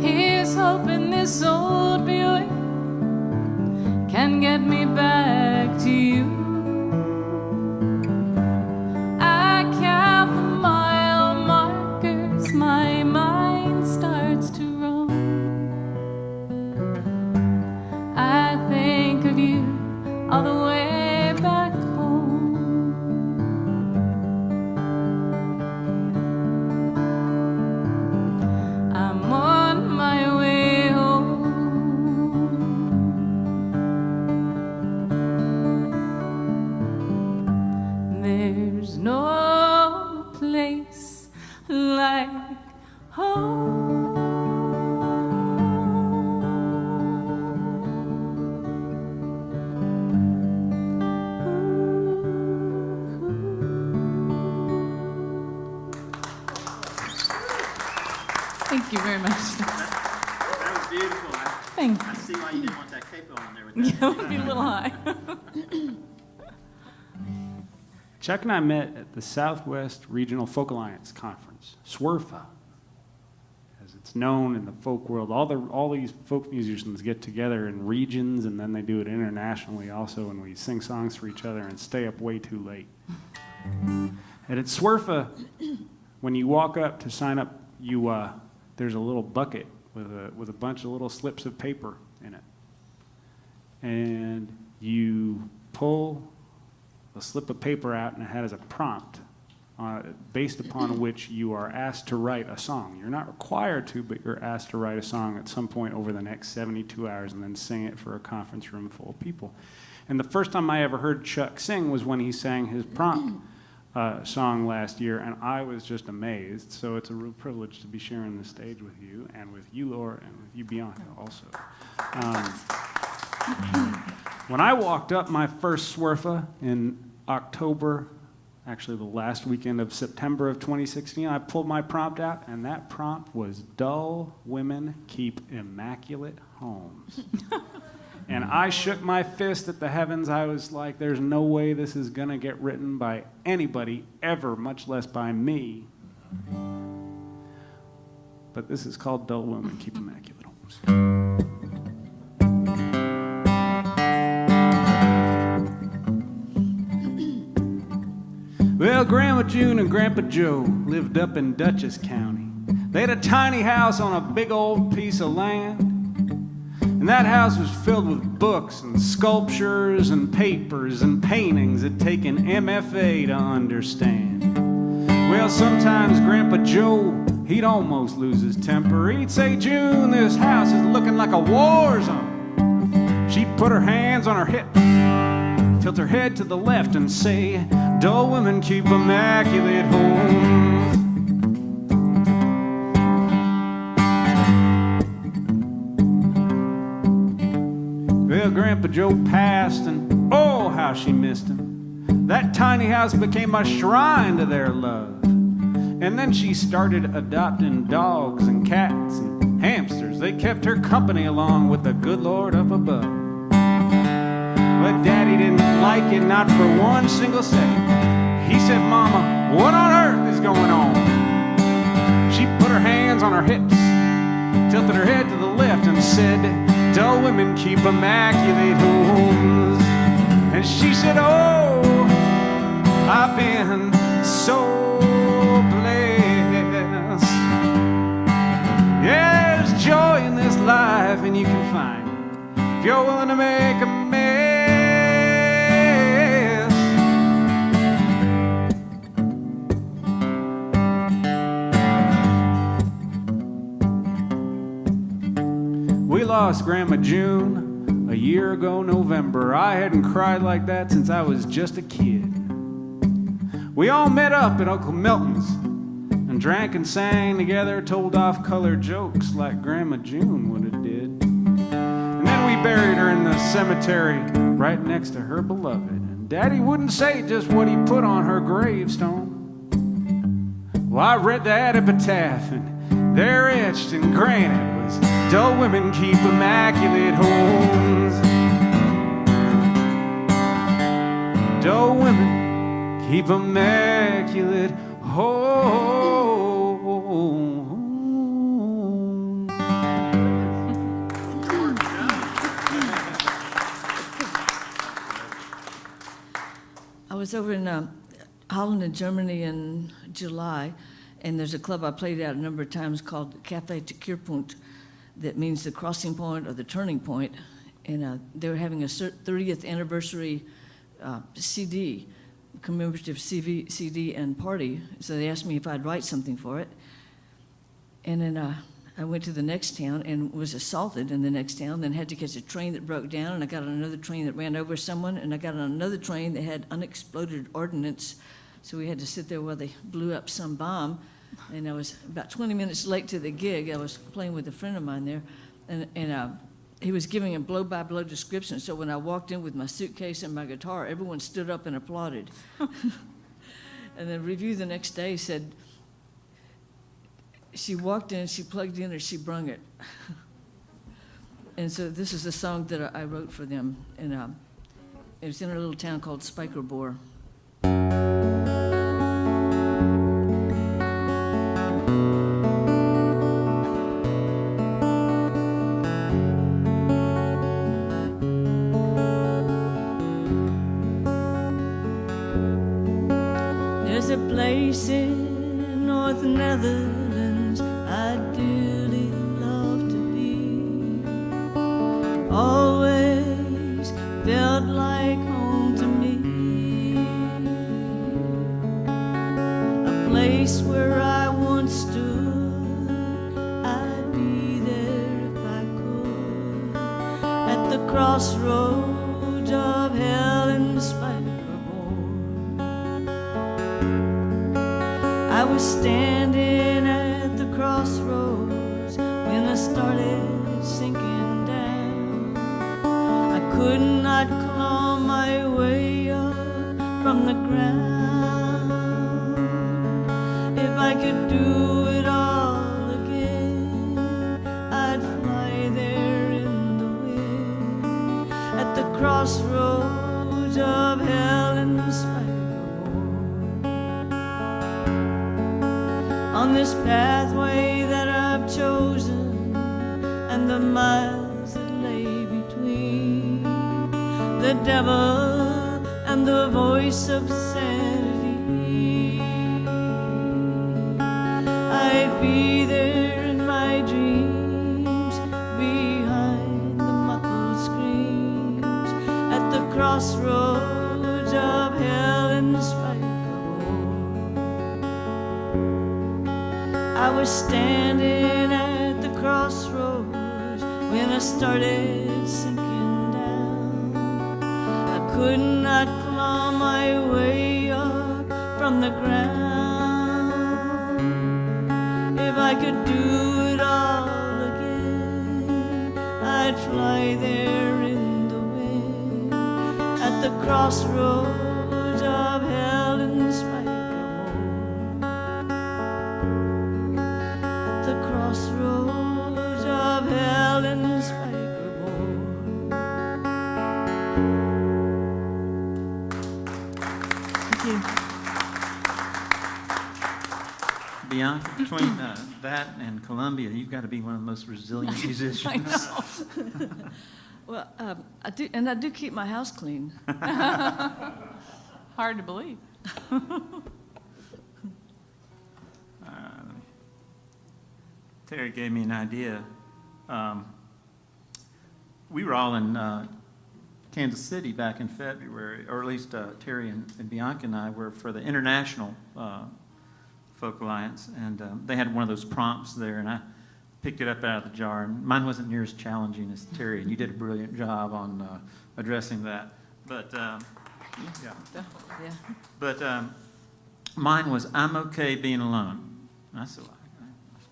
Here's hoping this old Buick can get me back to you. I count the mile markers, my mind starts to roam. I think of you all the way back home. I'm on my way home. There's no place like home. Thank you very much. That was beautiful. Thank you. I see why you didn't want that capo on there with Yeah, it would be a little high. Chuck and I met at the Southwest Regional Folk Alliance Conference, SWRFA, as it's known in the folk world. All these folk musicians get together in regions, and then they do it internationally also, and we sing songs for each other and stay up way too late. And at SWRFA, when you walk up to sign up, there's a little bucket with a bunch of little slips of paper in it. And you pull a slip of paper out, and it has a prompt based upon which you are asked to write a song. You're not required to, but you're asked to write a song at some point over the next 72 hours and then sing it for a conference room full of people. And the first time I ever heard Chuck sing was when he sang his prompt song last year, and I was just amazed. So it's a real privilege to be sharing the stage with you, and with you, Laura, and with you, Bianca, also. When I walked up my first SWRFA in October, actually the last weekend of September of 2016, I pulled my prompt out, and that prompt was "Dull women keep immaculate homes." And I shook my fist at the heavens. I was like, there's no way this is going to get written by anybody ever, much less by me. But this is called "Dull Women Keep Immaculate Homes." Well, Grandma June and Grandpa Joe lived up in Dutchess County. They had a tiny house on a big old piece of land. And that house was filled with books and sculptures and papers and paintings that take an MFA to understand. Well, sometimes Grandpa Joe, he'd almost lose his temper. He'd say, "June, this house is looking like a war zone." She'd put her hands on her hips, tilt her head to the left and say, "Dull women keep immaculate homes." Well, Grandpa Joe passed, and oh, how she missed him. That tiny house became a shrine to their love. And then she started adopting dogs and cats and hamsters. They kept her company along with the good Lord up above. But Daddy didn't like it, not for one single second. He said, "Mama, what on earth is going on?" She put her hands on her hips, tilted her head to the left and said, "Dull women keep immaculate homes." And she said, "Oh, I've been so blessed. Yeah, there's joy in this life, and you can find it if you're willing to make a mess." We lost Grandma June a year ago November. I hadn't cried like that since I was just a kid. We all met up at Uncle Milton's and drank and sang together, told off-color jokes like Grandma June would have did. And then we buried her in the cemetery right next to her beloved. And Daddy wouldn't say just what he put on her gravestone. Well, I read that epitaph, and there etched in granite was, dull women keep immaculate homes. Dull women keep immaculate homes. I was over in Holland and Germany in July, and there's a club I played at a number of times called Café de Keerpunt, that means the crossing point or the turning point, and they were having a 30th anniversary CD, commemorative CD and party, so they asked me if I'd write something for it, and then I went to the next town and was assaulted in the next town, then had to catch a train that broke down, and I got on another train that ran over someone, and I got on another train that had unexploded ordnance, so we had to sit there while they blew up some bomb, and I was about 20 minutes late to the gig. I was playing with a friend of mine there, and he was giving a blow-by-blow description, so when I walked in with my suitcase and my guitar, everyone stood up and applauded. And the review the next day said, she walked in, she plugged in, or she brung it. And so this is a song that I wrote for them, and it was in a little town called Spijkerbore. There's a place in North Netherlands I'd dearly love to be. Always felt like home to me. A place where I once stood, I'd be there if I could. At the crossroads of hell and Spijkerbore. I was standing at the crossroads when I started sinking down. I could not claw my way up from the ground. If I could do it all again, I'd fly there in the wind at the crossroads of hell and Spijkerbore. On this pathway that I've chosen, and the miles that lay between, the devil and the voice of sanity, I'd be there in my dreams, behind the muffled screams, at the crossroads of hell and Spijkerbore. I was standing at the crossroads when I started sinking down. I could not claw my way up from the ground. If I could do it all again, I'd fly there in the wind at the crossroads of hell and Spijkerbore. Crossroads of hell and Spijkerbore. Thank you. Bianca, between that and Columbia, you've got to be one of the most resilient musicians. I know. Well, I do keep my house clean. Hard to believe. Terry gave me an idea. We were all in Kansas City back in February, or at least Terry and Bianca and I were for the International Folk Alliance, and they had one of those prompts there, and I picked it up out of the jar. And mine wasn't near as challenging as Terry, and you did a brilliant job on addressing that. But yeah. But mine was "I'm okay being alone." And I said,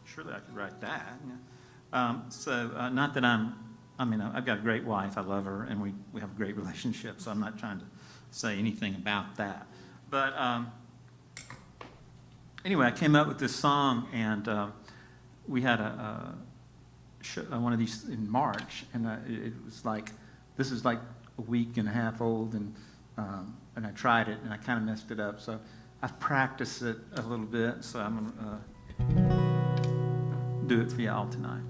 surely I could write that. Not that I've got a great wife. I love her, and we have a great relationship. So I'm not trying to say anything about that. But anyway, I came up with this song, and we had one of these in March, and it was like, this is like a week and a half old, and I tried it, and I kind of messed it up. So I've practiced it a little bit, so I'm going to do it for y'all tonight.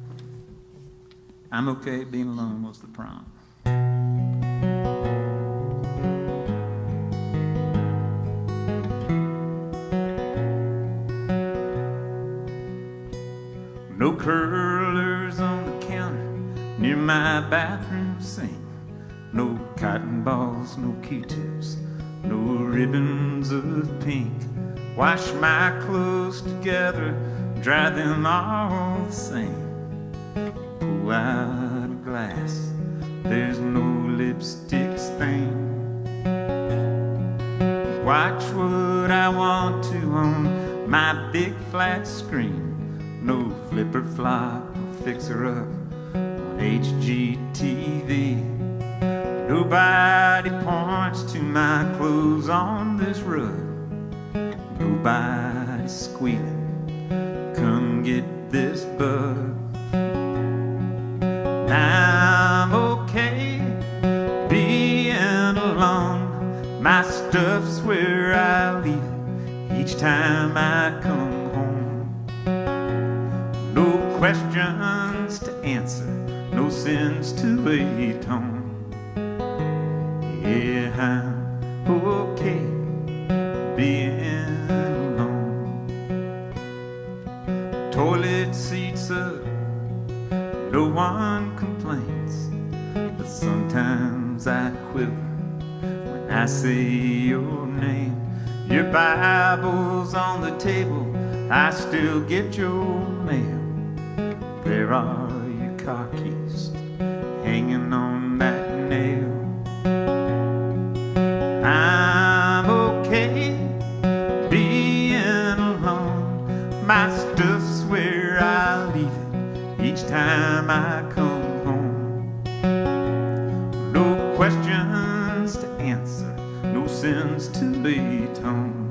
I'm okay being alone was the prompt. No curlers on the counter near my bathroom sink. No cotton balls, no Q-tips, no ribbons of pink. Wash my clothes together, dry them all the same. Pull out a glass, there's no lipstick stain. Watch what I want to on my big flat screen. No flipper flop or fixer up on HGTV. Nobody points to my clothes on this rug. Nobody squealing, come get this bug. I'm okay being alone. My stuff's where I leave it each time I come home. No questions to answer, no sins to atone. Yeah, I'm okay being alone. Toilet seats up, no one complains, but sometimes I quiver when I say your name. Your Bible's on the table, I still get your mail. There are your car keys hanging on that nail. I'm okay being alone. My stuff's where I leave it each time I come home. No questions to answer, no sins to atone.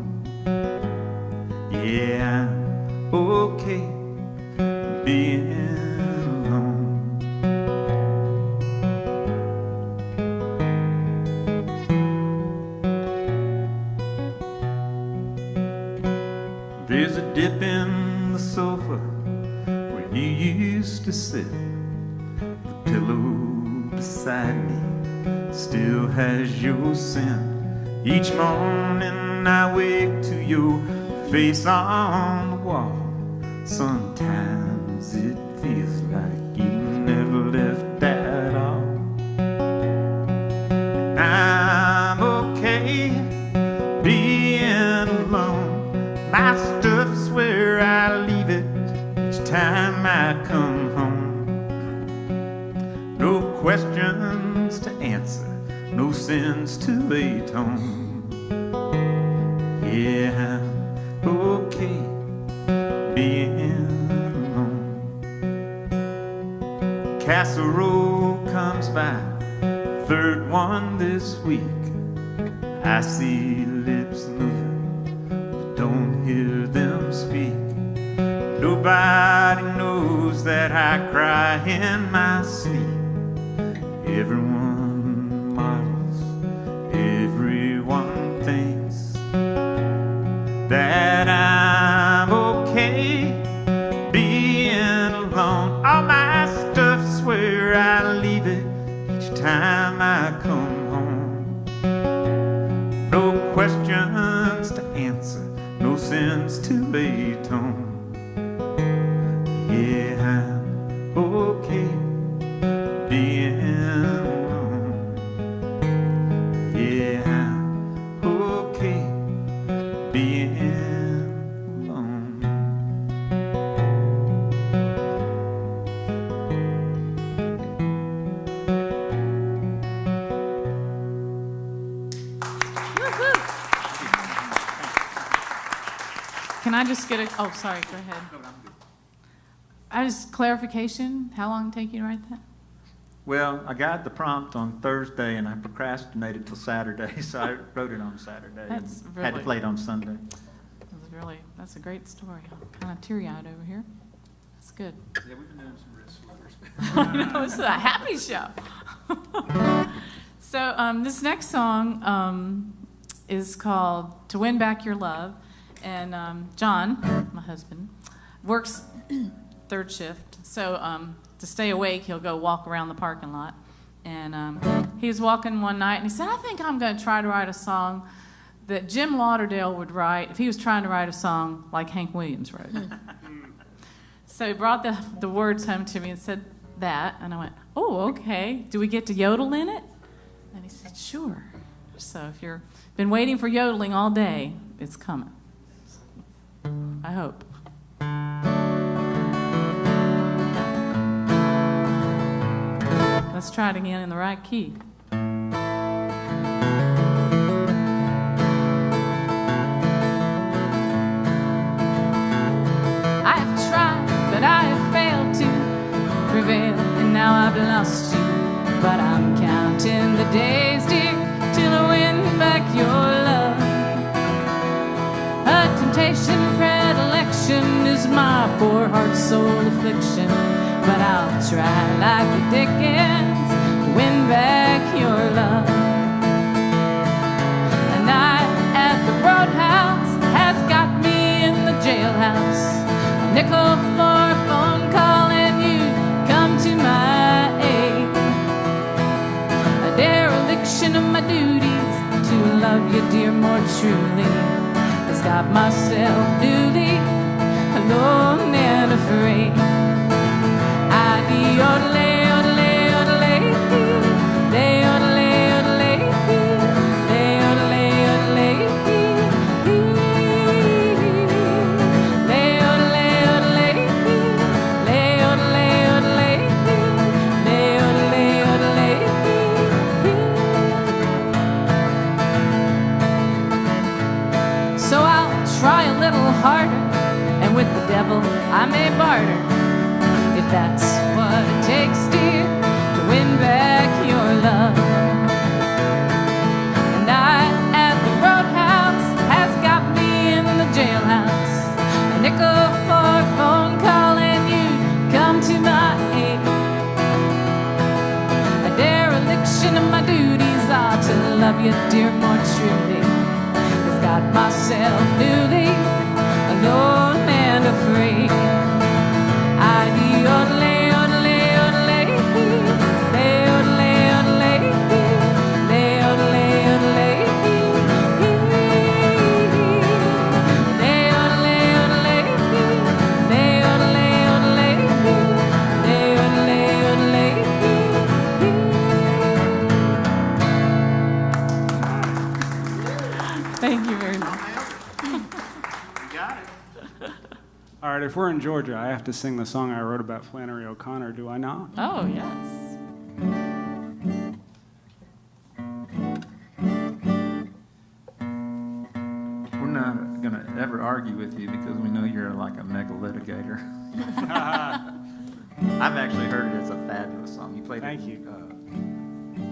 Yeah, I'm okay being alone. There's a dip in the sofa where you used to sit. The pillow beside me still has your scent. Each morning I wake to your face on the wall. Sometimes it feels like you never left at all. And I'm okay being alone. My stuff's where I leave it each time I come home. No questions to answer, no sins to atone. Yeah, I'm okay being alone. Casserole comes by, third one this week. I see lips moving, but don't hear them speak. Nobody knows that I cry in my sleep. Everyone marvels, everyone thinks that I'm okay being alone. All my stuff's where I leave it each time I come home. No questions to answer, no sins to atone. Yeah, I'm okay being alone. Yeah, I'm okay being alone. Can I just get a, oh, sorry, go ahead. I just, clarification, how long did it take you to write that? Well, I got the prompt on Thursday, and I procrastinated till Saturday, so I wrote it on Saturday. That's and had to really- play it on Sunday. That's a great story. I'm kind of teary-eyed over here. That's good. Yeah, we've been doing some wrist slippers. No, it's a happy show. So this next song is called "To Win Back Your Love," and John, my husband, works third shift. So to stay awake, he'll go walk around the parking lot. And he was walking one night, and he said, "I think I'm going to try to write a song that Jim Lauderdale would write if he was trying to write a song like Hank Williams wrote." So he brought the words home to me and said that, and I went, "Oh, okay. Do we get to yodel in it?" And he said, "Sure." So if you've been waiting for yodeling all day, it's coming. I hope. Let's try it again in the right key. I have tried, but I have failed to prevail, and now I've lost you. But I'm counting the days, dear, till I win back your love. A temptation, predilection is my poor heart's sole affliction. But I'll try like the Dickens to win back your love. A night at the roadhouse has got me in the jailhouse. A nickel for a phone call and you come to my aid. A dereliction of my duties to love you, dear, more truly has got myself newly alone and afraid. So I'll try a little harder, and with the devil I may barter, if that's what it takes, dear, to win back your love. A night at the roadhouse has got me in the jailhouse. A nickel for a phone call and you come to my aid. A dereliction of my duties are to love you, dear, more truly has got myself newly alone and afraid. Thank you very much. All right, if we're in Georgia, I have to sing the song I wrote about Flannery O'Connor, do I not? Oh, yes. We're not going to ever argue with you because we know you're like a mega litigator. I've actually heard it as a fabulous song. You played Thank it. you.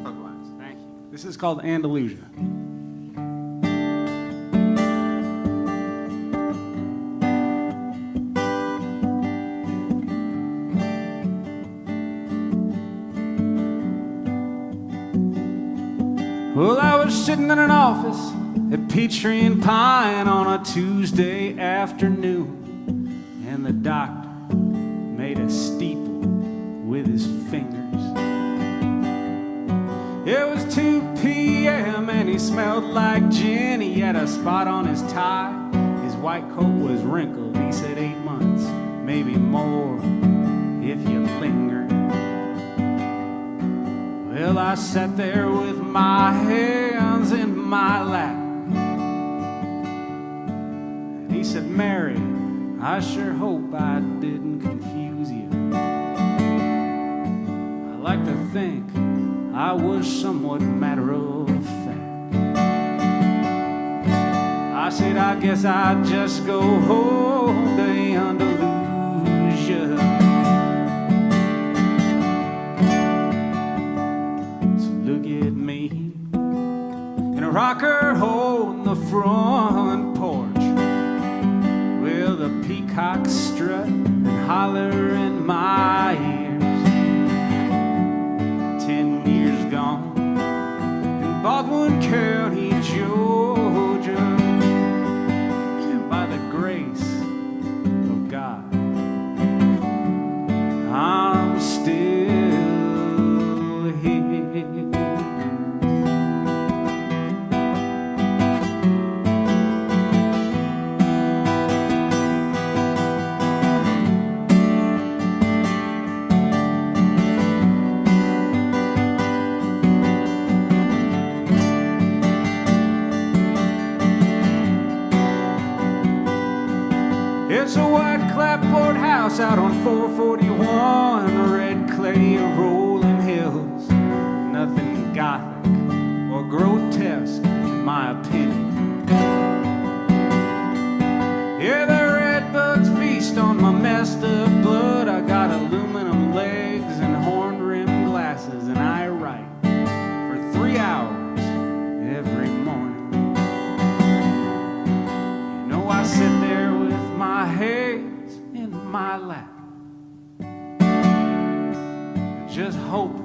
Folklines. Thank you. This is called Andalusia. Well, I was sitting in an office at Peachtree and Pine on a Tuesday afternoon, and the doctor made a steeple with his fingers. It was 2 p.m. and he smelled like gin. He had a spot on his tie. His white coat was wrinkled. He said 8 months, maybe more, if you linger. Well, I sat there with my hands in my lap, and he said, Mary, I sure hope I didn't confuse you. I like to think I was somewhat matter of fact. I said, I guess I'd just go home to Andalusia. So look at me in a rocker hole in the front porch, with a peacock strut and holler in my ears. 10 years gone in Baldwin County, Georgia, and by the grace of God, I'm still here. It's a white clapboard house out on 441, red clay rolling hills. Nothing gothic or grotesque, in my opinion. Yeah, the redbuds feast on my messed up blood. I got aluminum legs and horn-rimmed glasses, and I write for 3 hours every morning. You know, I sit there with my hands in my lap, just hope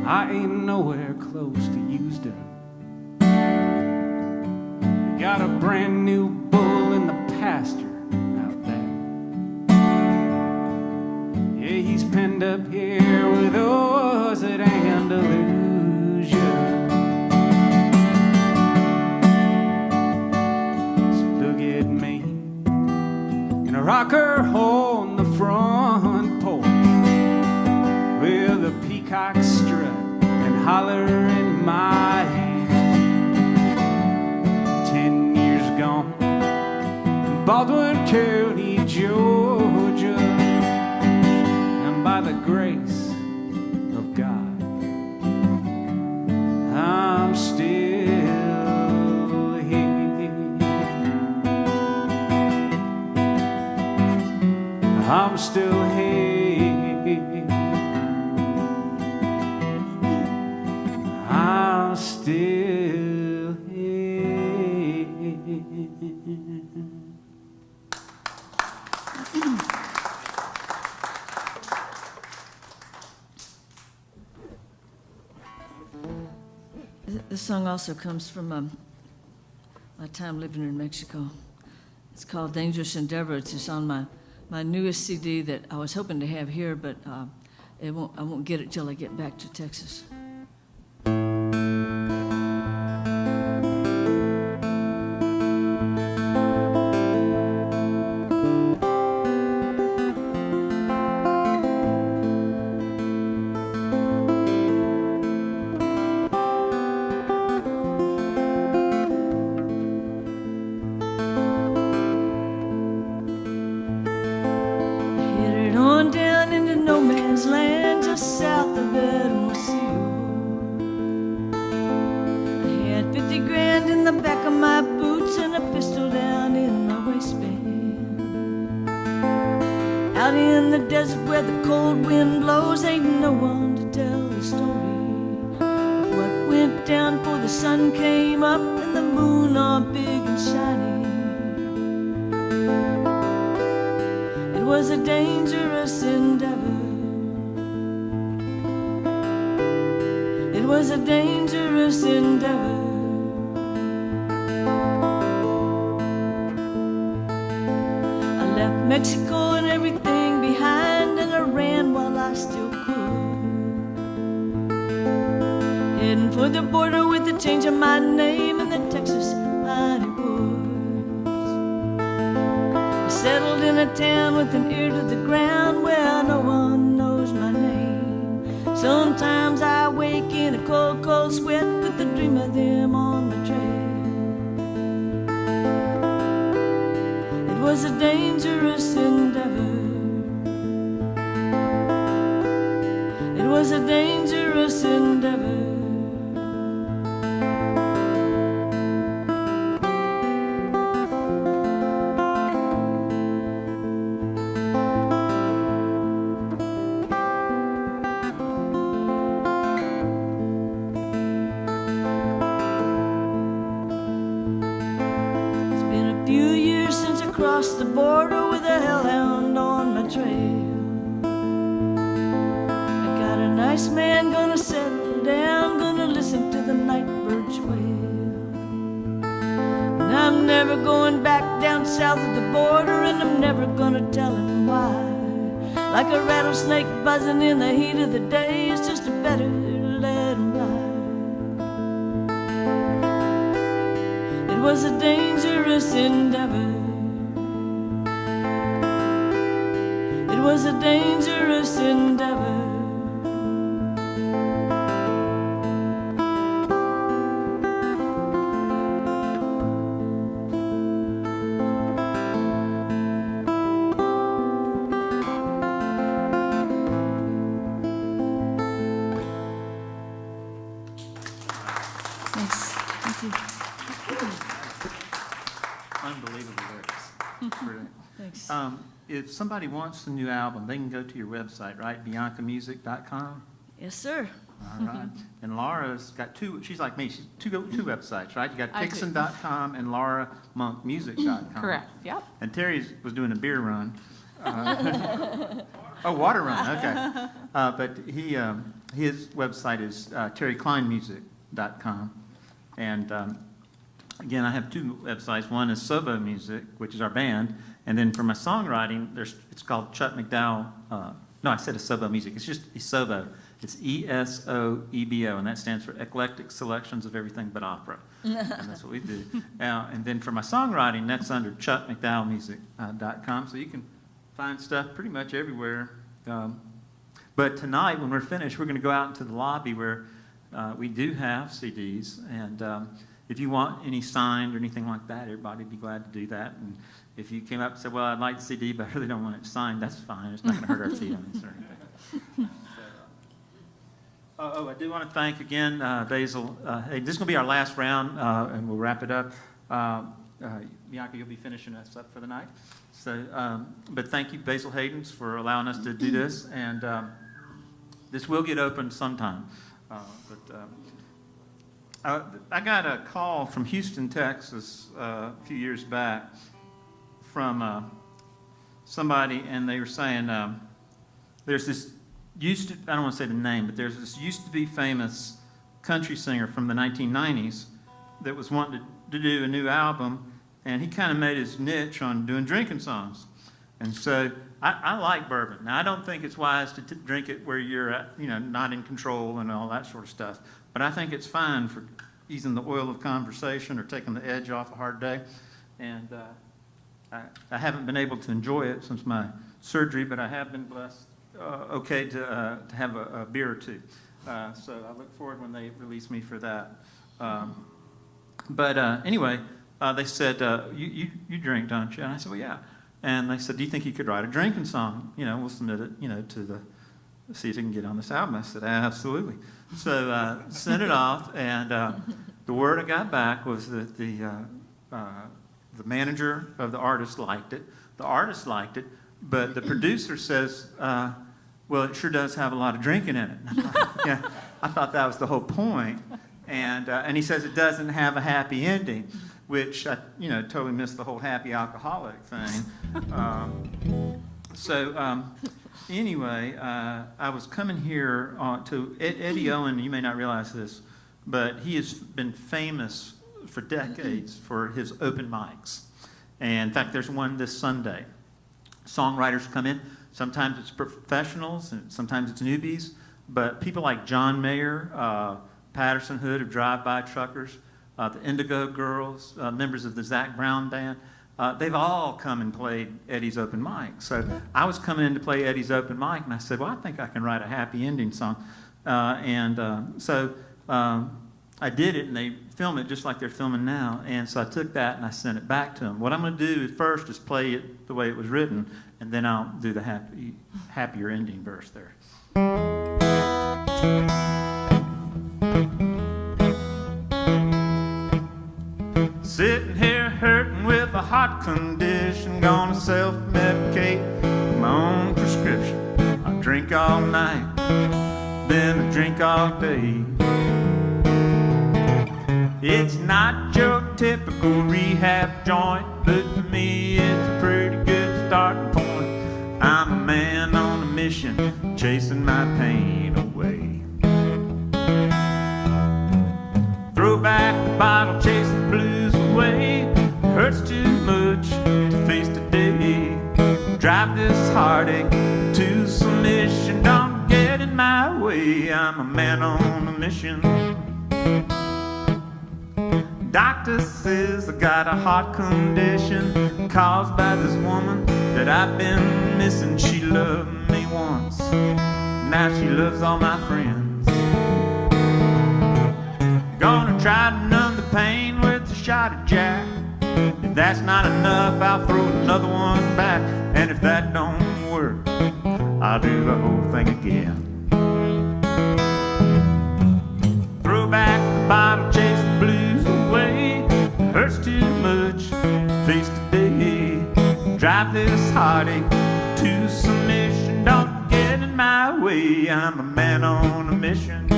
I ain't nowhere close to used up. We got a brand new bull in the pasture out there. Yeah, he's penned up here with us at Andalusia. So look at me in a rocker hole in the front porch, with a peacock strut and holler in my hand. 10 years gone in Baldwin County, Georgia, and by the grace of God, I'm still here. I'm still here. I'm still here. This song also comes from my time living in Mexico. It's called Dangerous Endeavor. It's just on my newest CD that I was hoping to have here, but I won't get it till I get back to Texas. Mexico and everything behind, and I ran while I still could. Heading for the border with the change of my name in the Texas piney woods. I settled in a town with an ear to the ground where no one knows my name. Sometimes I wake in a cold, cold sweat with the dream of them on my trail. It was a dangerous endeavor. It was a dangerous endeavor. never going back down south of the border, and I'm never gonna tell him why. Like a rattlesnake buzzing in the heat of the day, it's just better to let him ride. It was a dangerous endeavor. It was a dangerous endeavor. Unbelievable lyrics. Brilliant. Thanks. If somebody wants the new album, they can go to your website, right? BiancaMusic.com. Yes, sir. All right. And Laura's got two. She's like me. She's two websites, right? You got I do. Pixon.com and LauraMonkMusic.com. Correct. Yep. And Terry was doing a beer run. Water run. Okay. But his website is TerryKleinMusic.com. And again, I have two websites. One is ESOEBO Music, which is our band. And then for my songwriting, it's called Chuck McDowell. No, I said ESOEBO Music. It's just ESOEBO. It's ESOEBO, and that stands for Eclectic Selections of Everything But Opera. And that's what we do. And then for my songwriting, that's under ChuckMcDowellMusic.com. So you can find stuff pretty much everywhere. But tonight, when we're finished, we're going to go out into the lobby where we do have CDs. And if you want any signed or anything like that, everybody would be glad to do that. And if you came up and said, well, I'd like the CD, but I really don't want it signed, that's fine. It's not going to hurt our feelings or anything. I do want to thank again Basil. Hey, this is going to be our last round, and we'll wrap it up. Bianca, you'll be finishing us up for the night. So, but thank you, Basil Haydens, for allowing us to do this. And this will get open sometime. I got a call from Houston, Texas, a few years back from somebody, and they were saying there's this I don't want to say the name, but there's this used to be famous country singer from the 1990s that was wanting to do a new album, and he kind of made his niche on doing drinking songs. And so I like bourbon. Now, I don't think it's wise to drink it where you're not in control and all that sort of stuff, but I think it's fine for easing the oil of conversation or taking the edge off a hard day. And I haven't been able to enjoy it since my surgery, but I have been blessed to have a beer or two. So I look forward when they release me for that. But anyway, they said, you drink, don't you? And I said, well, yeah. And they said, do you think you could write a drinking song? We'll submit it, to see if it can get on this album. I said, absolutely. So sent it off, and the word I got back was that the manager of the artist liked it. The artist liked it, but the producer says, well, it sure does have a lot of drinking in it. I thought that was the whole point. And he says it doesn't have a happy ending, which I totally missed the whole happy alcoholic thing. Anyway, I was coming here to Eddie Owen. You may not realize this, but he has been famous for decades for his open mics. And in fact, there's one this Sunday. Songwriters come in. Sometimes it's professionals, and sometimes it's newbies. But people like John Mayer, Patterson Hood of Drive-By Truckers, the Indigo Girls, members of the Zac Brown Band, they've all come and played Eddie's open mic. So I was coming in to play Eddie's open mic, and I said, well, I think I can write a happy ending song. So I did it, and they film it just like they're filming now. And so I took that and I sent it back to them. What I'm going to do first is play it the way it was written, and then I'll do the happier ending verse there. Sitting here hurting with a heart condition, gonna self-medicate my own prescription. I drink all night, then I drink all day. It's not your typical rehab joint, but for me it's a pretty good starting point. I'm a man on a mission, chasing my pain away. Throw back the bottle, chase the blues away. Hurts mission. Doctor says I got a heart condition caused by this woman that I've been missing. She loved me once, now she loves all my friends. Gonna try to numb the pain with a shot of Jack. If that's not enough, I'll throw another one back. And if that don't work, I'll do the whole thing again. Throw back the bottle, chase the blues away. Hurts too much, face today. Drive this heartache to submission. Don't get in my way, I'm a man on a mission.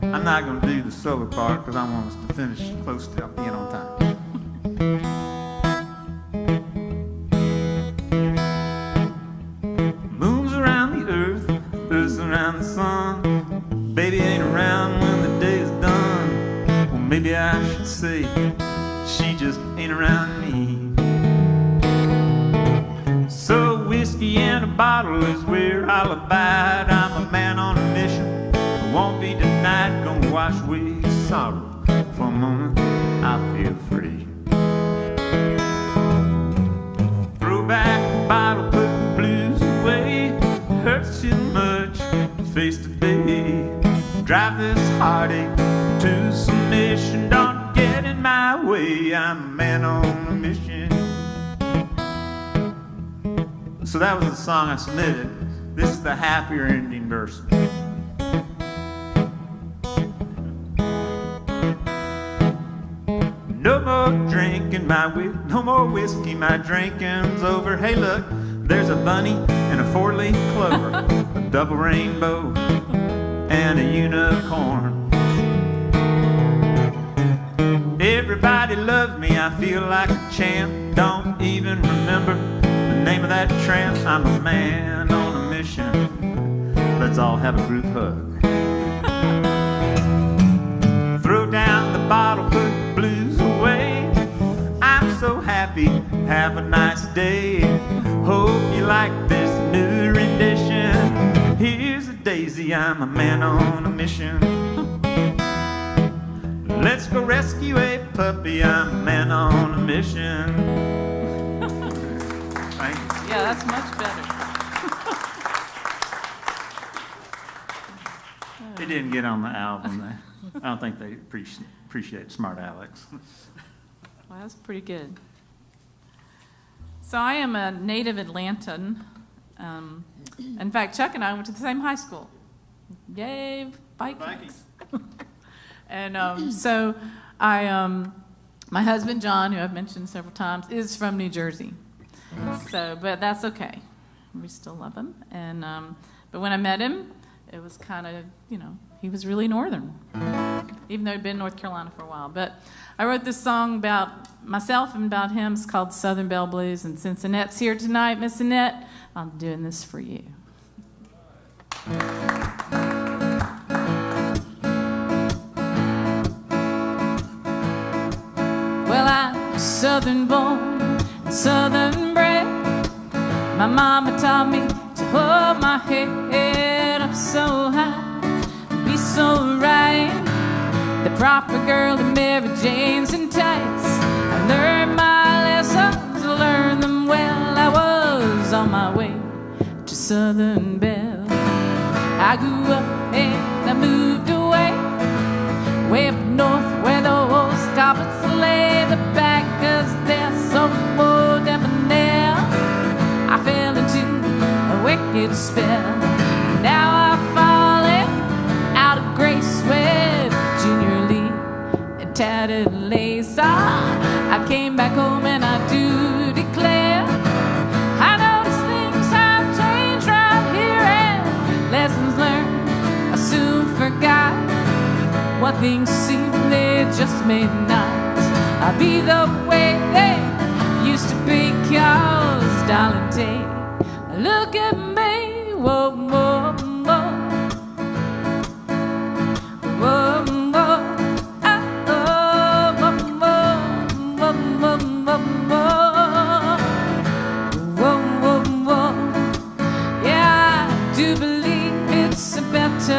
I'm not going to do the solo part because I want us to finish close to being on time. Moon's around the earth, earth's around the sun. Baby ain't around when the day is done. Well, maybe I should say she just ain't around me. So whiskey and a bottle is where I'll abide. I'm a man on a mission, won't be denied. Gonna wash away sorrow. For a moment, I feel free. Throw back the bottle, put the blues away. Hurts too much, face today. Drive this heartache to submission. Don't get in my way, I'm a man on a mission. So that was the song I submitted. This is the happier ending verse. No more drinking, no more whiskey, my drinking's over. Hey look, there's a bunny and a 4-leaf clover, a double rainbow and a unicorn. Everybody loves me, I feel like a champ. Don't even remember the name of that tramp. I'm a man on a mission. Let's all have a group hug. Throw down the bottle, put the blues away. I'm so happy, have a nice day. Hope you like this new rendition. Here's a daisy, I'm a man on a mission. Let's go rescue a puppy, I'm a man on a mission. Thank you. Yeah, that's much better. It didn't get on the album. I don't think they appreciate Smart Alex. Well, that's pretty good. So I am a native Atlantan. In fact, Chuck and I went to the same high school. Yay, Vikings. And so my husband, John, who I've mentioned several times, is from New Jersey. So, but that's okay. We still love him. And but when I met him, it was kind of, he was really northern, even though he'd been in North Carolina for a while. But I wrote this song about myself and about him. It's called Southern Belle Blues. And since Annette's here tonight, Miss Annette, I'm doing this for you. Well, I'm Southern born and Southern bred. My mama taught me to hold my head up so high, be so right. The proper girl to Mary Jane's and tights. I learned my lessons, learned them well. I was on my way to Southern Belle. I grew up and I moved away, way up north where those goblets lay. The backers there so more debonair. I fell into a wicked spell. Now I've fallen out of grace with Junior Lee and tattered lace. I came back home and I do declare I noticed things have changed right here, and lessons learned I soon forgot. What things seem they just may not be the way they used to be. 'Cause darling, take a look at me, whoa, whoa, whoa, whoa, whoa, oh, whoa, whoa, whoa, whoa, whoa, whoa, whoa. Yeah, I do believe it's a better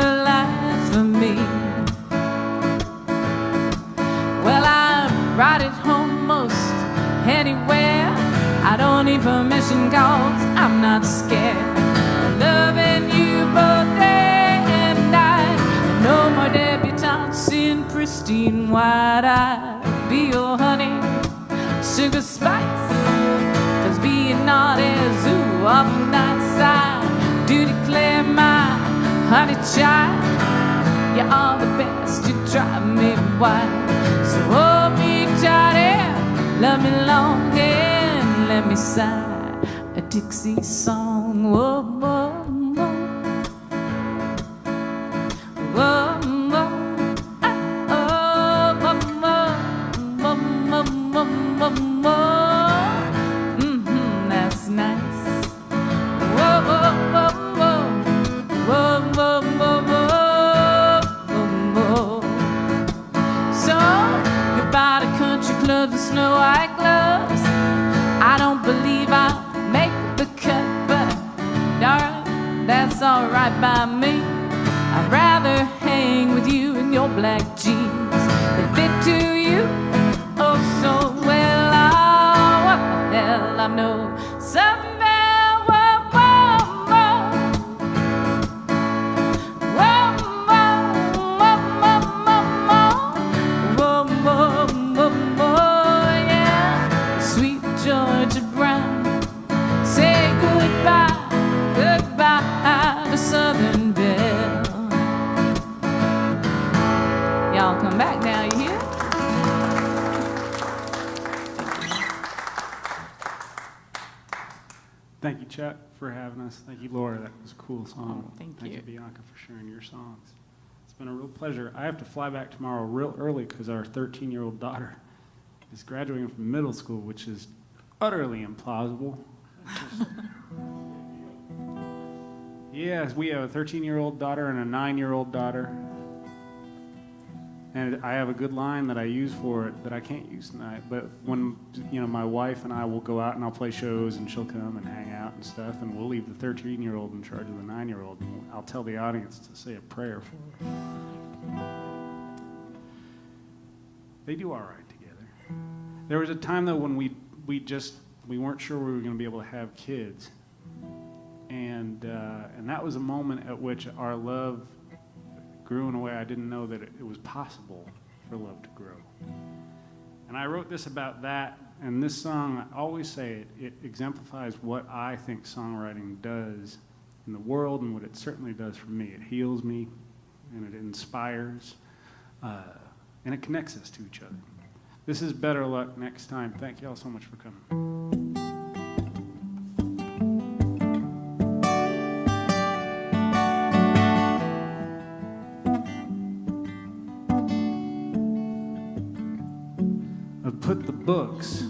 'cause I'm not scared. Loving you both day and night. No more debutantes in pristine white eyes. Be your honey, sugar spice. 'Cause being naughty's ooh, awful nice. I do declare my honey child. You're all the best, you drive me wild. So hold me tight and love me long and let me sigh a Dixie song. Whoa, whoa, whoa. Whoa, whoa. Oh, whoa, whoa, whoa, whoa, whoa, whoa. That's nice. Whoa, whoa, whoa, whoa. Whoa, whoa, whoa, whoa. Goodbye to country clubs and snow white gloves. I don't believe I'll make the cut, but darling, that's alright by me. I'd rather hang with you in your black jeans. They fit to you oh so well. Oh, what the hell, I know something about Southern Belle. Y'all come back now, you hear? Thank you, Chuck, for having us. Thank you, Laura. That was a cool song. Oh, thank you, you. Bianca, for sharing your songs. It's been a real pleasure. I have to fly back tomorrow real early because our 13-year-old daughter is graduating from middle school, which is utterly implausible. Yes, we have a 13-year-old daughter and a 9-year-old daughter. And I have a good line that I use for it that I can't use tonight. But when, my wife and I will go out and I'll play shows and she'll come and hang out and stuff, and we'll leave the 13-year-old in charge of the 9-year-old. And I'll tell the audience to say a prayer for her. They do all right together. There was a time, though, when we weren't sure we were going to be able to have kids. And that was a moment at which our love grew in a way I didn't know that it was possible for love to grow. And I wrote this about that, and this song, I always say it exemplifies what I think songwriting does in the world and what it certainly does for me. It heals me, and it inspires, and it connects us to each other. This is Better Luck Next Time. Thank you all so much for coming. Put the books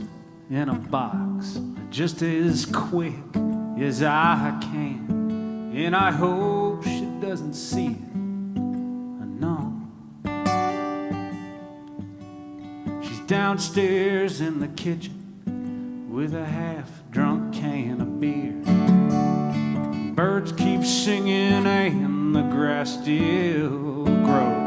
in a box just as quick as I can, and I hope she doesn't see it. No, she's downstairs in the kitchen with a half-drunk can of beer. Birds keep singing and the grass still grows.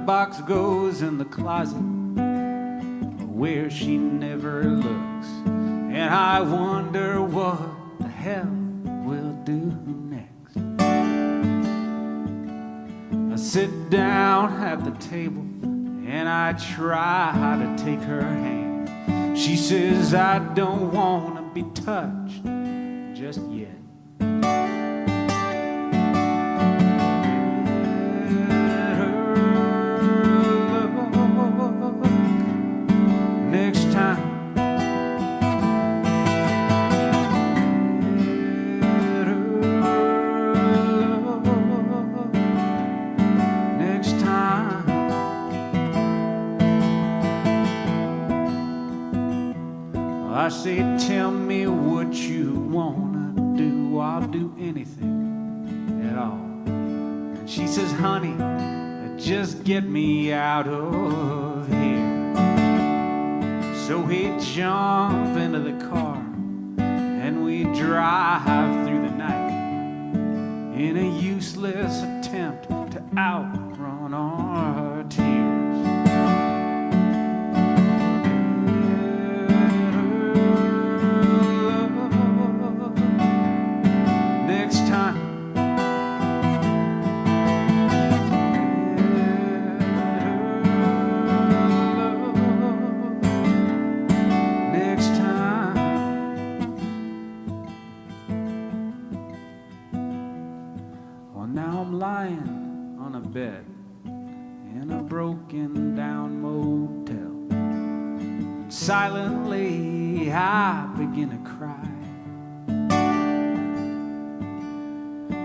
Box goes in the closet where she never looks, and I wonder what the hell we'll do next. I sit down at the table and I try to take her hand. She says I don't want to be touched just yet. I say, tell me what you wanna do. I'll do anything at all. And She says, honey, just get me out of here. So we jump into the car and we drive through the night in a useless attempt to outrun our tears. Next time, lying on a bed in a broken down motel. Silently I begin to cry.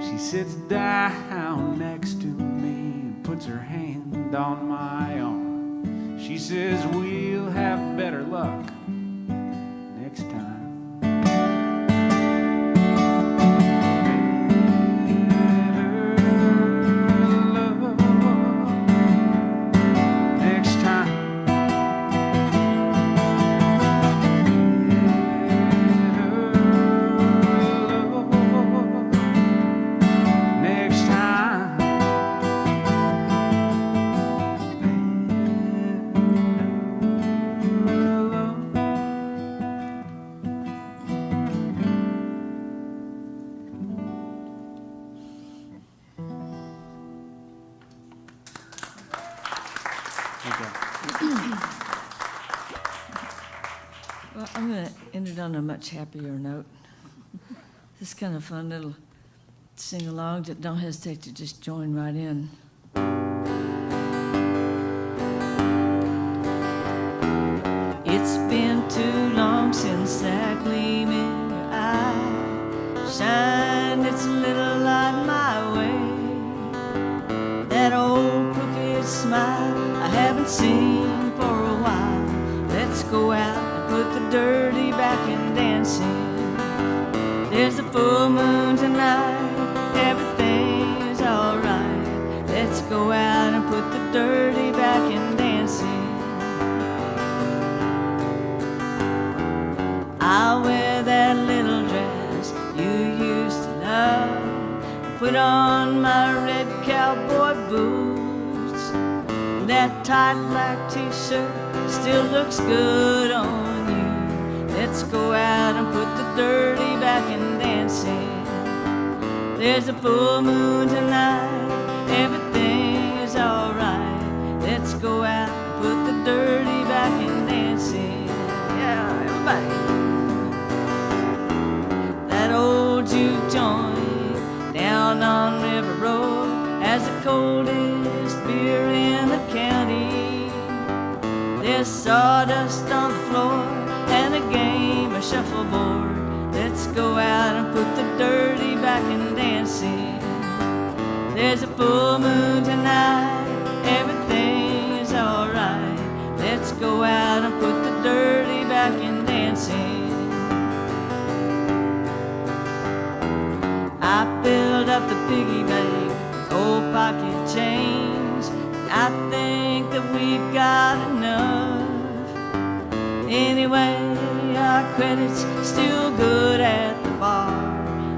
She sits down next to me and puts her hand on my arm. She says, we'll have better luck next time. Well, I'm going to end it on a much happier note. This is kind of fun little sing-along. Don't hesitate to just join right in. It's been too long since that gleam in your eye shined its little light my way. That old crooked smile I haven't seen for a while. Let's go out and put the dirty back in dancing. There's a full moon tonight, everything is alright. Let's go out and put the dirty back in dancing. I'll wear that little dress you used to love, put on my red cowboy boots. That tight black t-shirt still looks good on you. Let's go out and put the dirty back in dancing. There's a full moon tonight, everything is alright. Let's go out and put the dirty back in dancing. Yeah, everybody. That old juke joint down on River Road has the coldest beer in the county. There's sawdust on the floor and a game of shuffleboard. Let's go out and put the dirty back in dancing. There's a full moon tonight, everything is alright. Let's go out and put the dirty back in dancing. I filled up the piggy bank, gold pocket change. I think that we've got enough. Anyway, our credit's still good at the bar.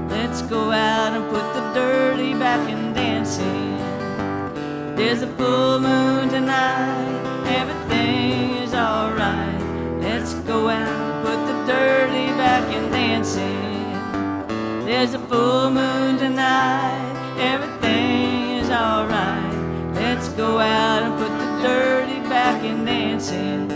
Let's go out and put the dirty back in dancing. There's a full moon tonight, everything is alright. Let's go out and put the dirty back in dancing. There's a full moon tonight, everything is alright. Let's go out and put the dirty back in dancing.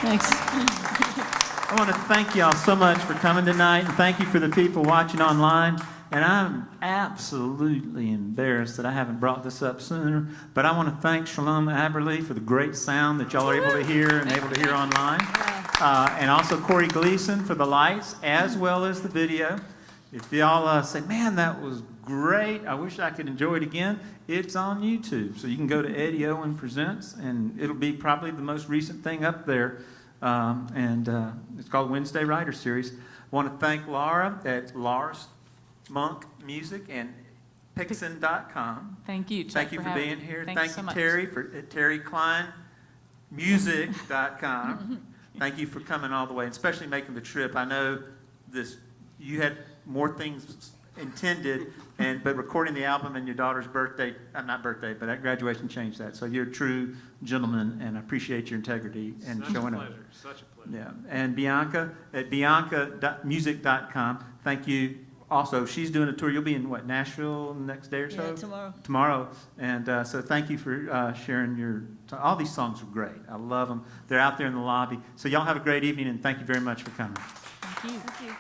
Thanks. I want to thank y'all so much for coming tonight, and thank you for the people watching online. And I'm absolutely embarrassed that I haven't brought this up sooner, but I want to thank Shalom Aberle for the great sound that y'all are able to hear and able to hear online. And also Corey Giessen for the lights, as well as the video. If y'all say, man, that was great, I wish I could enjoy it again, it's on YouTube. So you can go to Owen Presents, and it'll be probably the most recent thing up there. And it's called Wednesday Writer Series. I want to thank Laura at Laura's Monk Music and Pixon.com. Thank you, Chuck, Thank you for having being me. here. Thank Thank you so you, much. Terry, for Terry Klein Music.com. Thank you for coming all the way, and especially making the trip. I know you had more things intended, but recording the album and your daughter's birthday, not birthday, but at graduation changed that. So you're a true gentleman, and I appreciate your integrity and showing up. Such a pleasure. Yeah, and Bianca at biancamusic.com. Thank you. Also, she's doing a tour. You'll be in, what, Nashville next day or so? Yeah, tomorrow. Tomorrow. And so thank you for sharing all these songs are great. I love them. They're out there in the lobby. So y'all have a great evening, and thank you very much for coming. Thank you. Thank you.